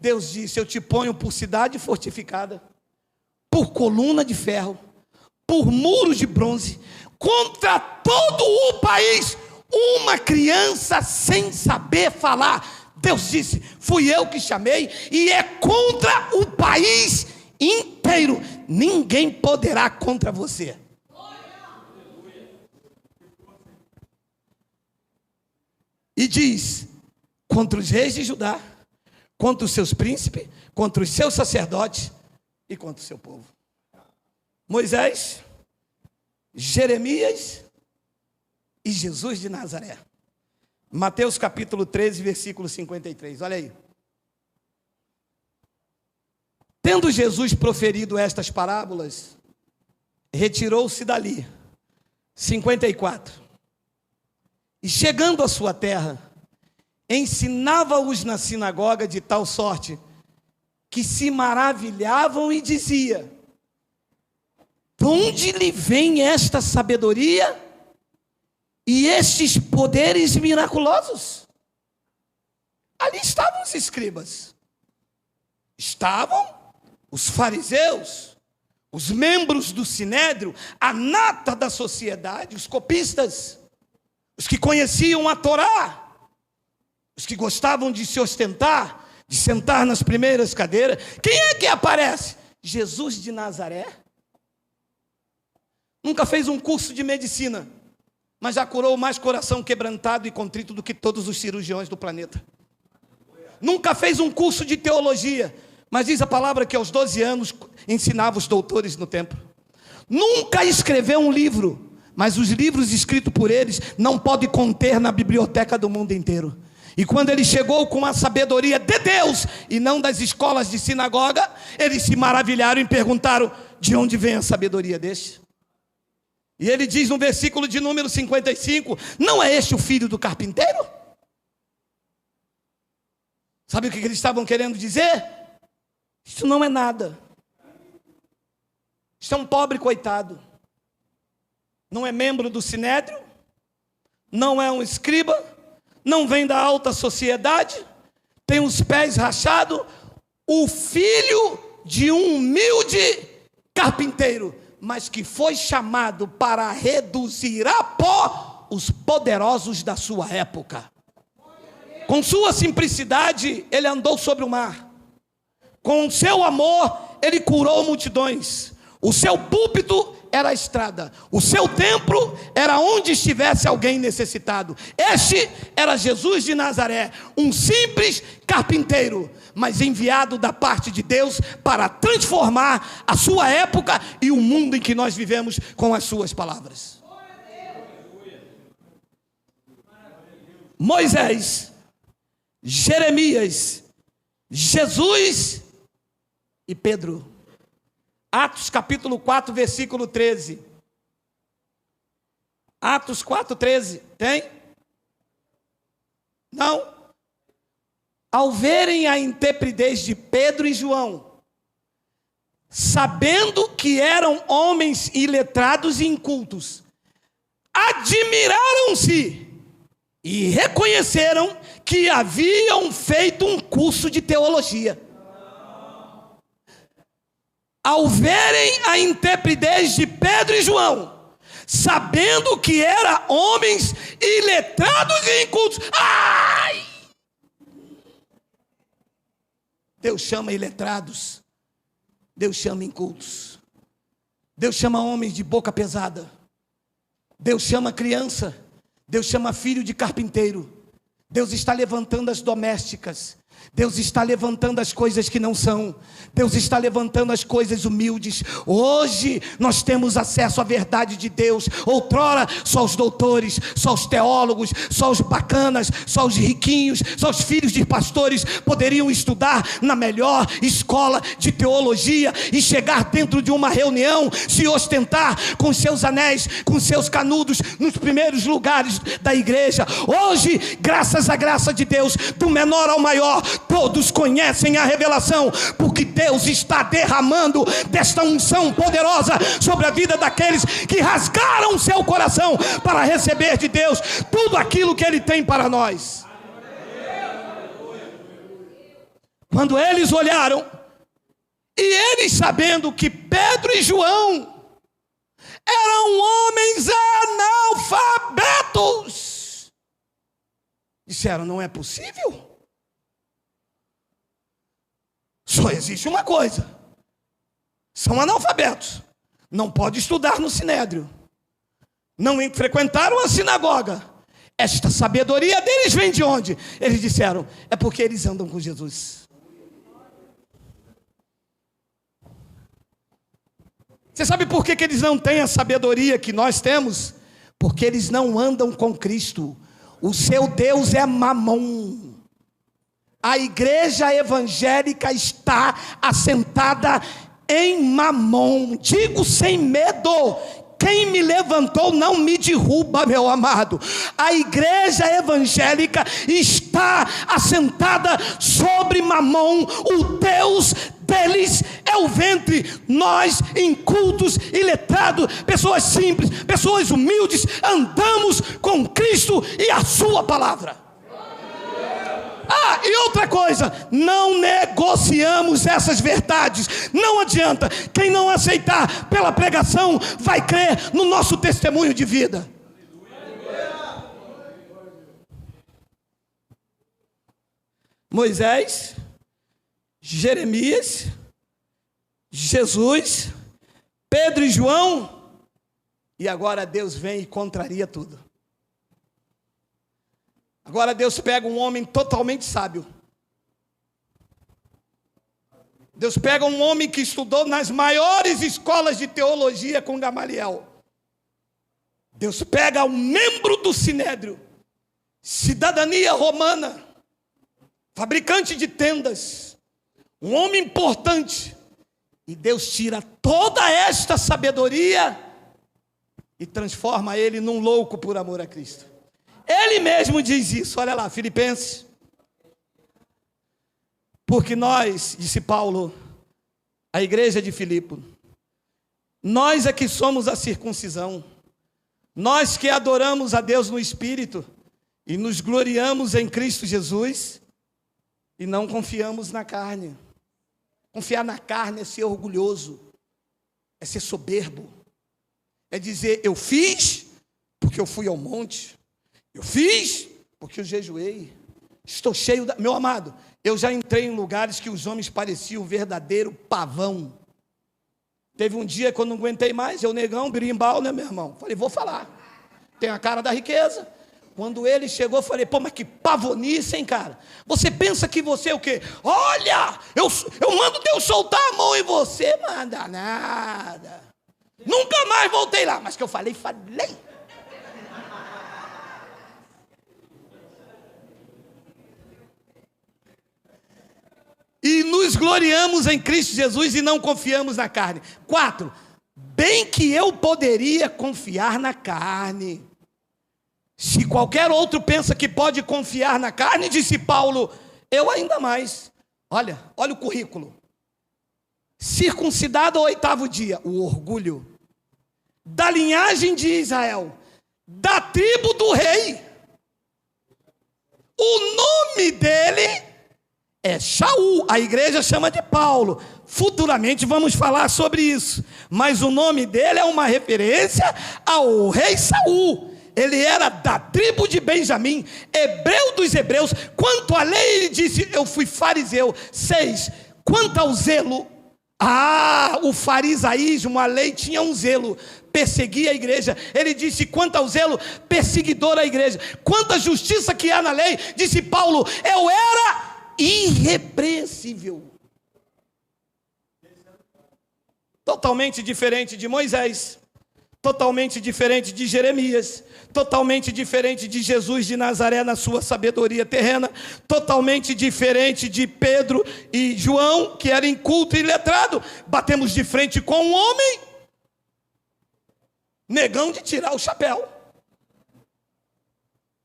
Deus disse, eu te ponho por cidade fortificada, por coluna de ferro, por muros de bronze, contra todo o país, uma criança sem saber falar. Deus disse, fui eu que chamei, e é contra o país inteiro, ninguém poderá contra você. E diz, contra os reis de Judá, contra os seus príncipes, contra os seus sacerdotes, e contra o seu povo. Moisés, Jeremias e Jesus de Nazaré. Mateus capítulo 13, versículo 53, olha aí. Tendo Jesus proferido estas parábolas, retirou-se dali, 54, e chegando à sua terra, ensinava-os na sinagoga de tal sorte, que se maravilhavam e dizia, de onde lhe vem esta sabedoria e estes poderes miraculosos? Ali estavam os escribas, estavam os fariseus, os membros do sinédrio, a nata da sociedade, os copistas, os que conheciam a Torá, os que gostavam de se ostentar, de sentar nas primeiras cadeiras. Quem é que aparece? Jesus de Nazaré. Nunca fez um curso de medicina, mas já curou mais coração quebrantado e contrito do que todos os cirurgiões do planeta. Nunca fez um curso de teologia, mas diz a palavra que aos 12 anos ensinava os doutores no templo. Nunca escreveu um livro, mas os livros escritos por eles não podem conter na biblioteca do mundo inteiro. E quando ele chegou com a sabedoria de Deus e não das escolas de sinagoga, eles se maravilharam e perguntaram, de onde vem a sabedoria deste? E ele diz no versículo de número 55, não é este o filho do carpinteiro? Sabe o que eles estavam querendo dizer? Isso não é nada. Isso é um pobre coitado. Não é membro do sinédrio, não é um escriba, não vem da alta sociedade, tem os pés rachados, o filho de um humilde carpinteiro, mas que foi chamado para reduzir a pó os poderosos da sua época. Com sua simplicidade, ele andou sobre o mar. Com seu amor, ele curou multidões. O seu púlpito era a estrada, o seu templo era onde estivesse alguém necessitado. Este era Jesus de Nazaré, um simples carpinteiro, mas enviado da parte de Deus para transformar a sua época e o mundo em que nós vivemos com as suas palavras. Moisés, Jeremias, Jesus e Pedro. Atos capítulo 4, versículo 13. Atos 4, 13. Tem? Não? Ao verem a intrepidez de Pedro e João, sabendo que eram homens iletrados e incultos, admiraram-se e reconheceram que haviam feito um curso de teologia. Ao verem a intrepidez de Pedro e João, sabendo que eram homens iletrados e incultos, ai! Deus chama iletrados, Deus chama incultos, Deus chama homens de boca pesada, Deus chama criança, Deus chama filho de carpinteiro. Deus está levantando as domésticas, Deus está levantando as coisas que não são, Deus está levantando as coisas humildes. Hoje nós temos acesso à verdade de Deus. Outrora só os doutores, só os teólogos, só os bacanas, só os riquinhos, só os filhos de pastores poderiam estudar na melhor escola de teologia e chegar dentro de uma reunião, se ostentar com seus anéis, com seus canudos nos primeiros lugares da igreja. Hoje, graças à graça de Deus, do menor ao maior, todos conhecem a revelação, porque Deus está derramando desta unção poderosa sobre a vida daqueles que rasgaram seu coração para receber de Deus tudo aquilo que Ele tem para nós. Quando eles olharam, e eles sabendo que Pedro e João eram homens analfabetos, disseram: não é possível. Só existe uma coisa: são analfabetos, não pode estudar no sinédrio, não frequentaram a sinagoga. Esta sabedoria deles vem de onde? Eles disseram: é porque eles andam com Jesus. Você sabe por que eles não têm a sabedoria que nós temos? Porque eles não andam com Cristo. O seu Deus é Mamon. A igreja evangélica está assentada em Mamon. Digo sem medo: quem me levantou não me derruba, meu amado. A igreja evangélica está assentada sobre Mamon. O Deus deles é o ventre. Nós, incultos, iletrados, pessoas simples, pessoas humildes, andamos com Cristo e a sua palavra. E outra coisa, não negociamos essas verdades. Não adianta. Quem não aceitar pela pregação vai crer no nosso testemunho de vida. Moisés, Jeremias, Jesus, Pedro e João, e agora Deus vem e contraria tudo. Agora Deus pega um homem totalmente sábio. Deus pega um homem que estudou nas maiores escolas de teologia com Gamaliel. Deus pega um membro do Sinédrio, cidadania romana, fabricante de tendas, um homem importante, e Deus tira toda esta sabedoria e transforma ele num louco por amor a Cristo. Ele mesmo diz isso, olha lá, Filipenses. Porque nós, disse Paulo, a igreja de Filipe, nós é que somos a circuncisão, nós que adoramos a Deus no Espírito e nos gloriamos em Cristo Jesus e não confiamos na carne. Confiar na carne é ser orgulhoso, é ser soberbo, é dizer: eu fiz porque eu fui ao monte, eu fiz porque eu jejuei, estou cheio Meu amado, eu já entrei em lugares que os homens pareciam um verdadeiro pavão. Teve um dia que eu não aguentei mais, eu negão, birimbau, né, meu irmão? Falei: vou falar, tem a cara da riqueza. Quando ele chegou, eu falei: pô, mas que pavonice, hein, cara? Você pensa que você é o quê? Olha, eu mando Deus soltar a mão e você manda nada. Nunca mais voltei lá, mas que eu falei. E nos gloriamos em Cristo Jesus e não confiamos na carne. 4, bem que eu poderia confiar na carne. Se qualquer outro pensa que pode confiar na carne, disse Paulo, eu ainda mais. Olha o currículo. Circuncidado ao 8º dia, o orgulho. Da linhagem de Israel, da tribo do rei. O nome dele é Shaul, a igreja chama de Paulo. Futuramente vamos falar sobre isso. Mas o nome dele é uma referência ao rei Saul. ele era da tribo de Benjamim, hebreu dos hebreus. Quanto à lei, ele disse: eu fui fariseu. 6. Quanto ao zelo, o farisaísmo, a lei tinha um zelo, perseguia a igreja. Ele disse: quanto ao zelo, perseguidor à igreja. Quanto à justiça que há na lei, disse Paulo, eu era irrepreensível. Totalmente diferente de Moisés, totalmente diferente de Jeremias, totalmente diferente de Jesus de Nazaré na sua sabedoria terrena, totalmente diferente de Pedro e João, que eram inculto e iletrado. Batemos de frente com um homem negão de tirar o chapéu.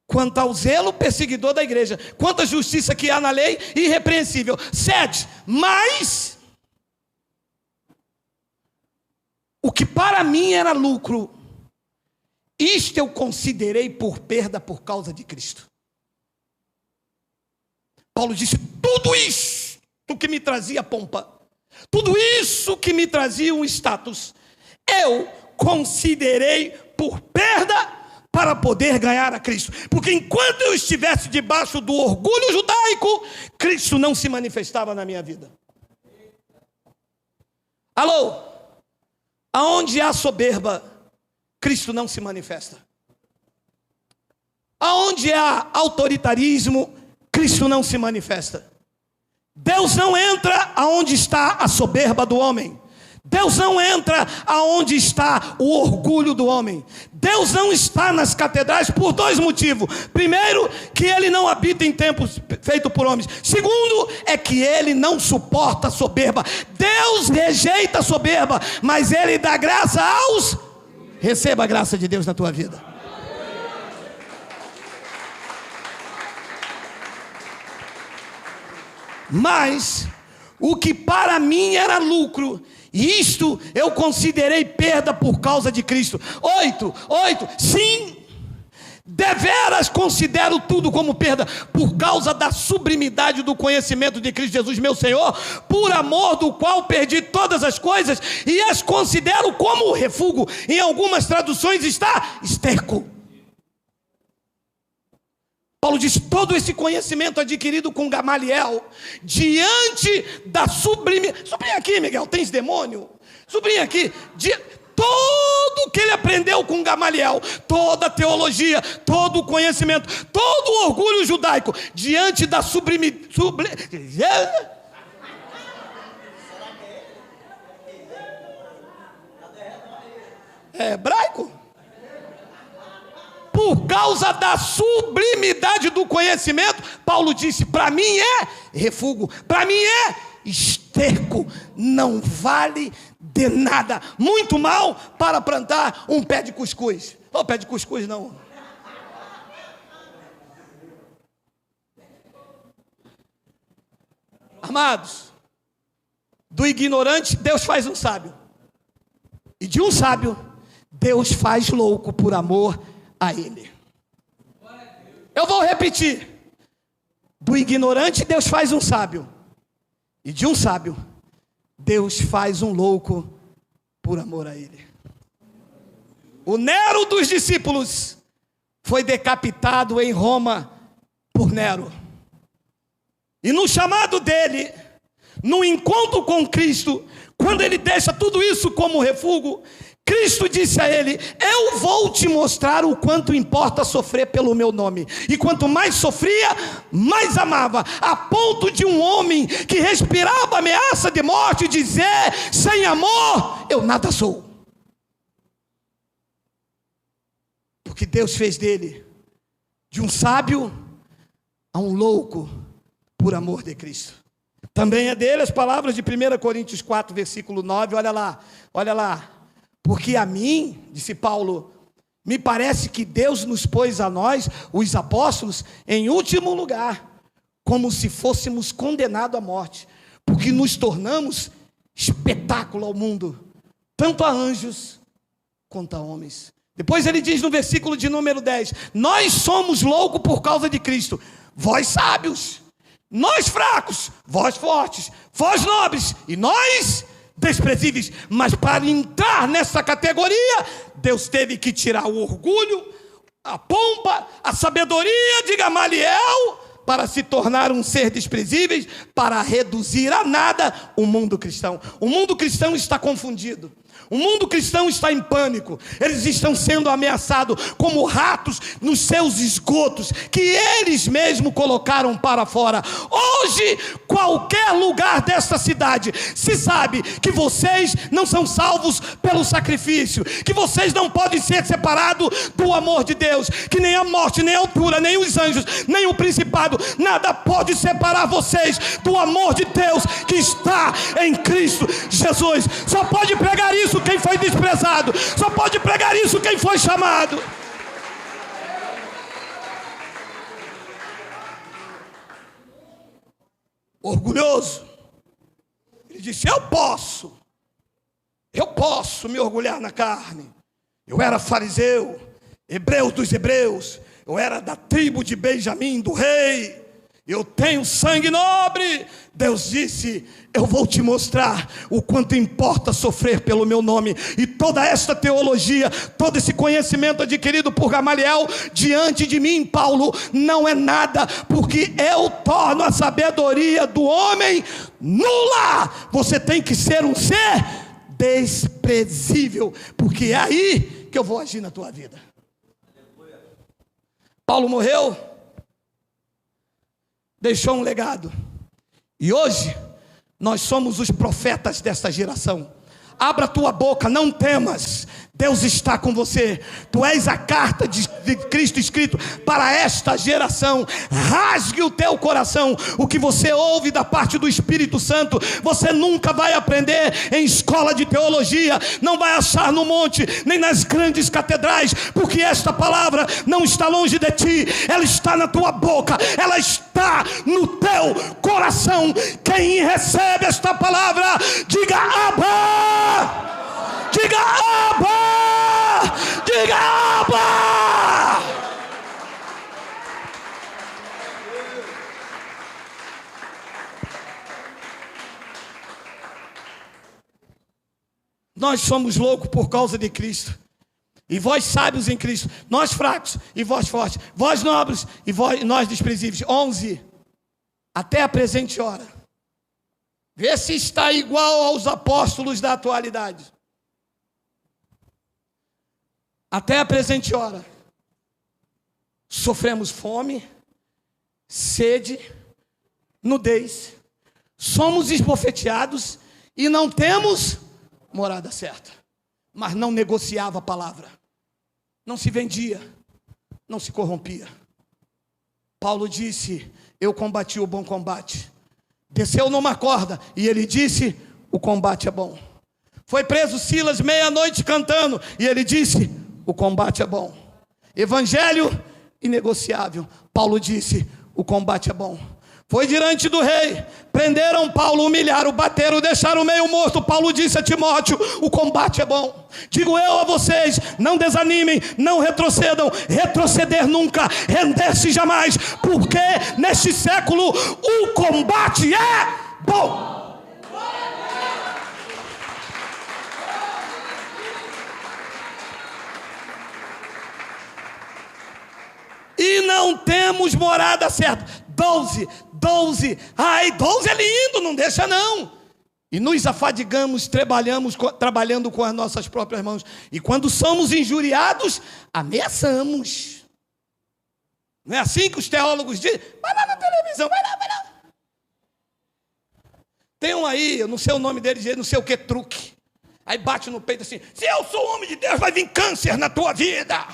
Quanto ao zelo, perseguidor da igreja. Quanto à justiça que há na lei, irrepreensível. 7. Mas o que para mim era lucro, isto eu considerei por perda por causa de Cristo. Paulo disse: tudo isso que me trazia pompa, tudo isso que me trazia um status, eu considerei por perda para poder ganhar a Cristo. Porque enquanto eu estivesse debaixo do orgulho judaico, Cristo não se manifestava na minha vida. Alô? Aonde há soberba, Cristo não se manifesta. Aonde há autoritarismo, Cristo não se manifesta. Deus não entra aonde está a soberba do homem. Deus não entra aonde está o orgulho do homem. Deus não está nas catedrais por 2 motivos. Primeiro, que ele não habita em templos feitos por homens. Segundo, é que ele não suporta a soberba. Deus rejeita a soberba, mas ele dá graça aos... Receba a graça de Deus na tua vida. Mas o que para mim era lucro, isto eu considerei perda por causa de Cristo. 8. Sim, deveras considero tudo como perda, por causa da sublimidade do conhecimento de Cristo Jesus meu Senhor, por amor do qual perdi todas as coisas, e as considero como refúgio. Em algumas traduções está esterco. Paulo diz: todo esse conhecimento adquirido com Gamaliel, diante da sublimidade. Sublinha aqui, Miguel, tens demônio? Sublinha aqui. Todo que ele aprendeu com Gamaliel, toda a teologia, todo o conhecimento, todo o orgulho judaico, diante da É hebraico? Por causa da sublimidade do conhecimento, Paulo disse: para mim é refúgio, para mim é esterco, não vale de nada, muito mal para plantar um pé de cuscuz. Pé de cuscuz não. Amados, do ignorante Deus faz um sábio, e de um sábio Deus faz louco por amor a ele. Eu vou repetir: do ignorante Deus faz um sábio, e de um sábio Deus faz um louco por amor a ele. O Nero dos discípulos foi decapitado em Roma por Nero, e no chamado dele, no encontro com Cristo, quando ele deixa tudo isso como refúgio, Cristo disse a ele: eu vou te mostrar o quanto importa sofrer pelo meu nome. E quanto mais sofria, mais amava, a ponto de um homem que respirava ameaça de morte dizer: sem amor eu nada sou. Porque Deus fez dele, de um sábio a um louco por amor de Cristo. Também é dele as palavras de 1 Coríntios 4, versículo 9, olha lá. Porque a mim, disse Paulo, me parece que Deus nos pôs a nós, os apóstolos, em último lugar, como se fôssemos condenados à morte, porque nos tornamos espetáculo ao mundo, tanto a anjos quanto a homens. Depois ele diz no versículo de número 10, nós somos loucos por causa de Cristo, vós sábios, nós fracos, vós fortes, vós nobres, e nós desprezíveis. Mas para entrar nessa categoria, Deus teve que tirar o orgulho, a pompa, a sabedoria de Gamaliel, para se tornar um ser desprezível, para reduzir a nada o mundo cristão. O mundo cristão está confundido. O mundo cristão está em pânico. Eles estão sendo ameaçados como ratos nos seus esgotos, que eles mesmos colocaram para fora. Hoje, qualquer lugar desta cidade se sabe que vocês não são salvos pelo sacrifício, que vocês não podem ser separados do amor de Deus, que nem a morte, nem a altura, nem os anjos, nem o principado, nada pode separar vocês do amor de Deus que está em Cristo Jesus. Só pode pregar isso quem foi desprezado, só pode pregar isso quem foi chamado. Orgulhoso, ele disse: eu posso me orgulhar na carne. Eu era fariseu, hebreu dos hebreus, eu era da tribo de Benjamim, do rei, eu tenho sangue nobre. Deus disse: eu vou te mostrar o quanto importa sofrer pelo meu nome. E toda esta teologia, todo esse conhecimento adquirido por Gamaliel diante de mim, Paulo, não é nada, porque eu torno a sabedoria do homem nula. Você tem que ser um ser desprezível, porque é aí que eu vou agir na tua vida. Paulo morreu, deixou um legado, e hoje nós somos os profetas desta geração. Abra tua boca, não temas, Deus está com você. Tu és a carta de Cristo escrito para esta geração. Rasgue o teu coração. O que você ouve da parte do Espírito Santo, você nunca vai aprender em escola de teologia, não vai achar no monte, nem nas grandes catedrais, porque esta palavra não está longe de ti, ela está na tua boca, ela está no teu coração. Quem recebe esta palavra, diga Abba! Diga Abba! Diga Abba! Nós somos loucos por causa de Cristo, e vós sábios em Cristo, nós fracos e vós fortes, vós nobres e nós desprezíveis. 11. Até a presente hora, vê se está igual aos apóstolos da atualidade. Até a presente hora, sofremos fome, sede, nudez, somos esbofeteados e não temos morada certa. Mas não negociava a palavra, não se vendia, não se corrompia. Paulo disse: eu combati o bom combate. Desceu numa corda e ele disse: o combate é bom. Foi preso Silas meia-noite cantando e ele disse: o combate é bom. Evangelho inegociável. Paulo disse: o combate é bom. Foi diante do rei, prenderam Paulo, humilharam, bateram, deixaram meio morto. Paulo disse a Timóteo: o combate é bom. Digo eu a vocês, não desanimem, não retrocedam. Retroceder nunca, render-se jamais, porque neste século o combate é bom. E não temos morada certa. 12, ai, 12 é lindo, não deixa não. E nos afadigamos, trabalhando com as nossas próprias mãos. E quando somos injuriados, ameaçamos. Não é assim que os teólogos dizem? Vai lá na televisão, vai lá. Tem um aí, eu não sei o nome dele, não sei o que, truque. Aí bate no peito assim: se eu sou homem de Deus, vai vir câncer na tua vida.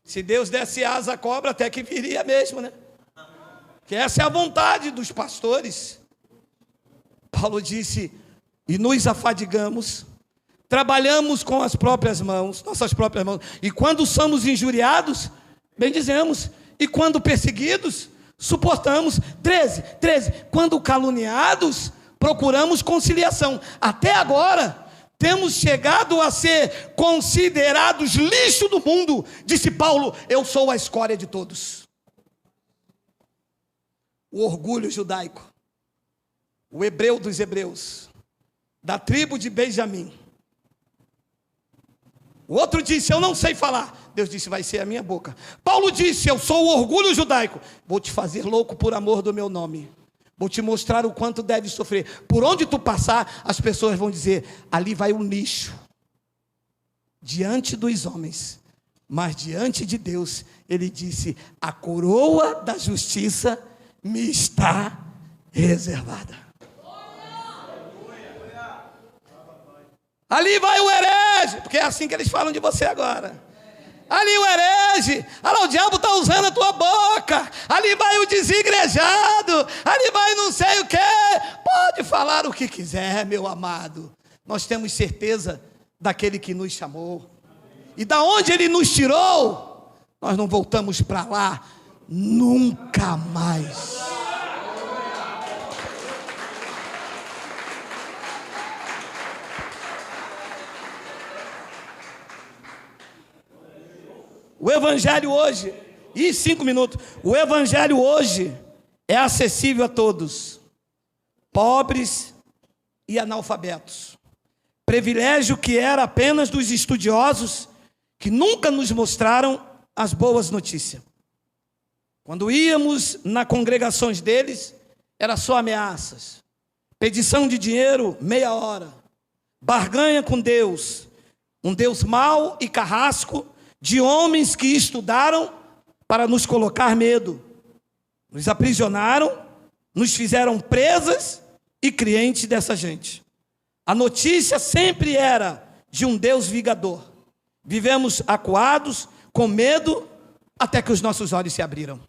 Se Deus desse asa à cobra, até que viria mesmo, né? Que essa é a vontade dos pastores. Paulo disse: e nos afadigamos, trabalhamos com as próprias mãos, nossas próprias mãos, e quando somos injuriados, bendizemos, e quando perseguidos, suportamos. 13, quando caluniados, procuramos conciliação. Até agora temos chegado a ser considerados lixo do mundo. Disse Paulo: eu sou a escória de todos. O orgulho judaico, o hebreu dos hebreus, da tribo de Benjamim, O outro disse, eu não sei falar. Deus disse, vai ser a minha boca. Paulo disse, eu sou o orgulho judaico. Vou te fazer louco por amor do meu nome. Vou te mostrar o quanto deve sofrer. Por onde tu passar, as pessoas vão dizer, ali vai o lixo. Diante dos homens. Mas diante de Deus, ele disse, a coroa da justiça me está reservada. Ali vai o herege, porque é assim que eles falam de você agora. Ali o herege, olha, o diabo está usando a tua boca. Ali vai o desigrejado, ali vai não sei o que. Pode falar o que quiser, meu amado. Nós temos certeza daquele que nos chamou. E da onde ele nos tirou, nós não voltamos para lá nunca mais. O evangelho hoje, e 5 minutos, o evangelho hoje é acessível a todos, pobres e analfabetos. Privilégio que era apenas dos estudiosos, que nunca nos mostraram as boas notícias. Quando íamos nas congregações deles, era só ameaças, pedição de dinheiro, meia hora, barganha com Deus, um Deus mau e carrasco, de homens que estudaram para nos colocar medo, nos aprisionaram, nos fizeram presas e clientes dessa gente. A notícia sempre era de um Deus vingador. Vivemos acuados, com medo, até que os nossos olhos se abriram.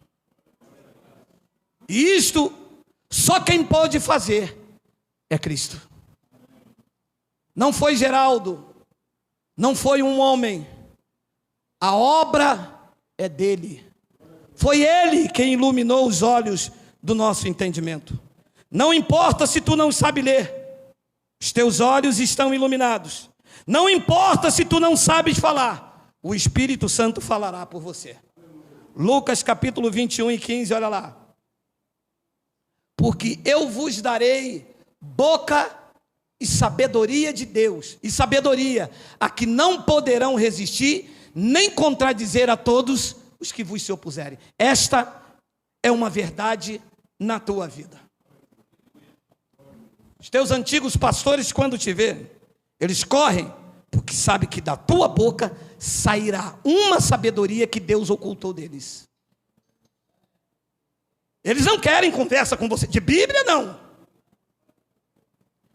E isto, só quem pode fazer é Cristo. Não foi Geraldo, não foi um homem. A obra é dele. Foi ele quem iluminou os olhos do nosso entendimento. Não importa se tu não sabe ler, os teus olhos estão iluminados. Não importa se tu não sabes falar, o Espírito Santo falará por você. Lucas capítulo 21 e 15, olha lá. Porque eu vos darei boca e sabedoria de Deus, e sabedoria a que não poderão resistir, nem contradizer a todos os que vos se opuserem. Esta é uma verdade na tua vida. Os teus antigos pastores, quando te vêem, eles correm, porque sabem que da tua boca sairá uma sabedoria que Deus ocultou deles. Eles não querem conversa com você, de Bíblia não.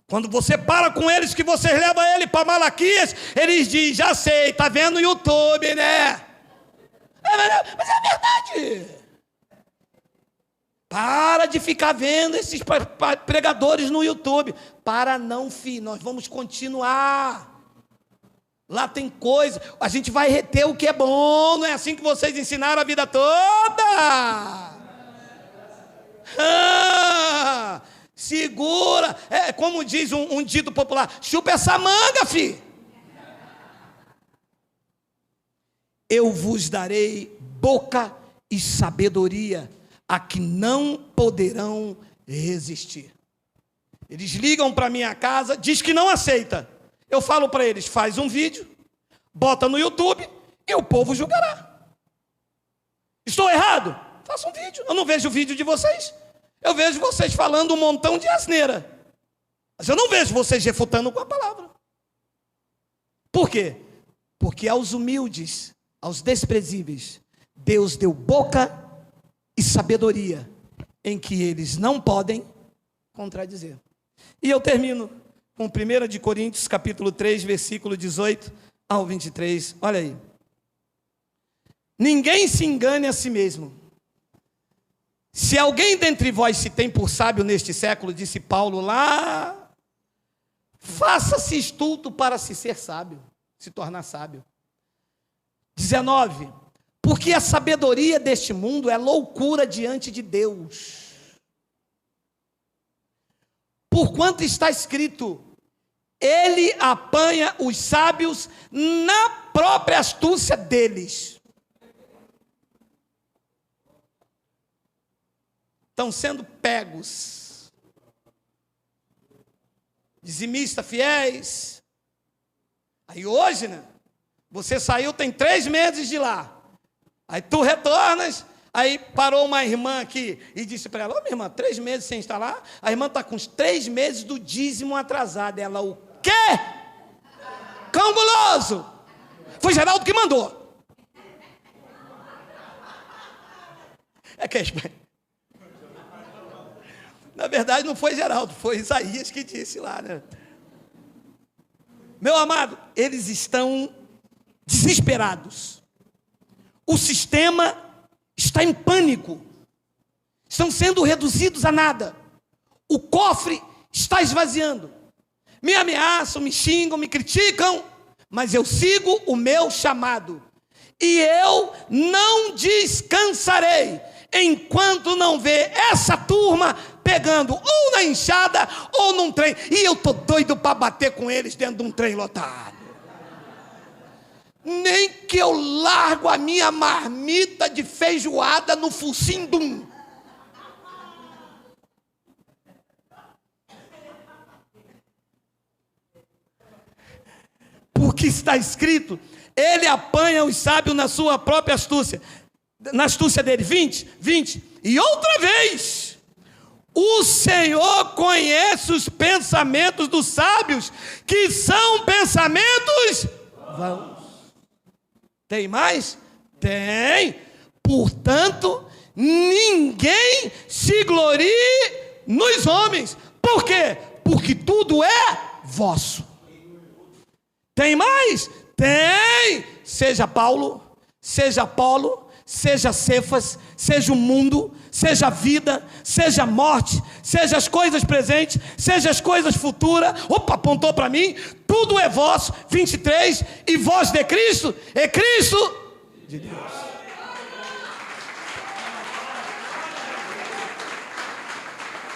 Quando você para com eles, que você leva ele para Malaquias, eles dizem, já sei, está vendo no YouTube, né? Mas é verdade. Para de ficar vendo esses pregadores no YouTube. Para não, filho, nós vamos continuar. Lá tem coisa, a gente vai reter o que é bom, não é assim que vocês ensinaram a vida toda? Segura, como diz um dito popular, chupa essa manga, filho. Eu vos darei boca e sabedoria a que não poderão resistir. Eles ligam para minha casa, diz que não aceita. Eu falo para eles, faz um vídeo, bota no YouTube e o povo julgará. Estou errado? Faça um vídeo. Eu não vejo o vídeo de vocês. Eu vejo vocês falando um montão de asneira. Mas eu não vejo vocês refutando com a palavra. Por quê? Porque aos humildes, aos desprezíveis, Deus deu boca e sabedoria em que eles não podem contradizer. E eu termino com 1 de Coríntios, capítulo 3, versículo 18 ao 23. Olha aí. Ninguém se engane a si mesmo. Se alguém dentre vós se tem por sábio neste século, disse Paulo lá, faça-se estulto para se ser sábio, se tornar sábio. 19. Porque a sabedoria deste mundo é loucura diante de Deus. Porquanto está escrito, ele apanha os sábios na própria astúcia deles. Estão sendo pegos. Dizimistas fiéis. Aí hoje, né? Você saiu, tem 3 meses de lá. Aí tu retornas, aí parou uma irmã aqui e disse para ela: ô, minha irmã, 3 meses sem estar lá? A irmã está com os 3 meses do dízimo atrasado. Ela, o quê? Cão guloso! Foi Geraldo que mandou. É que na verdade não foi Geraldo, foi Isaías que disse lá, né? Meu amado, eles estão desesperados. O sistema está em pânico. Estão sendo reduzidos a nada. O cofre está esvaziando. Me ameaçam, me xingam, me criticam, mas eu sigo o meu chamado. E eu não descansarei enquanto não ver essa turma pegando ou na enxada ou num trem. E eu tô doido para bater com eles dentro de um trem lotado. Nem que eu largo a minha marmita de feijoada no focinho de um. Porque está escrito: ele apanha os sábios na sua própria astúcia. Na astúcia dele, 20. E outra vez, o Senhor conhece os pensamentos dos sábios, que são pensamentos vãos. Tem mais? Tem. Portanto, ninguém se glorie nos homens. Por quê? Porque tudo é vosso. Tem mais? Tem. Seja Paulo, seja Apolo, seja Cefas, seja o mundo, seja a vida, seja a morte, seja as coisas presentes, seja as coisas futuras. Opa, apontou para mim. Tudo é vosso. 23. E vós de Cristo, é Cristo de Deus.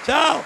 Tchau.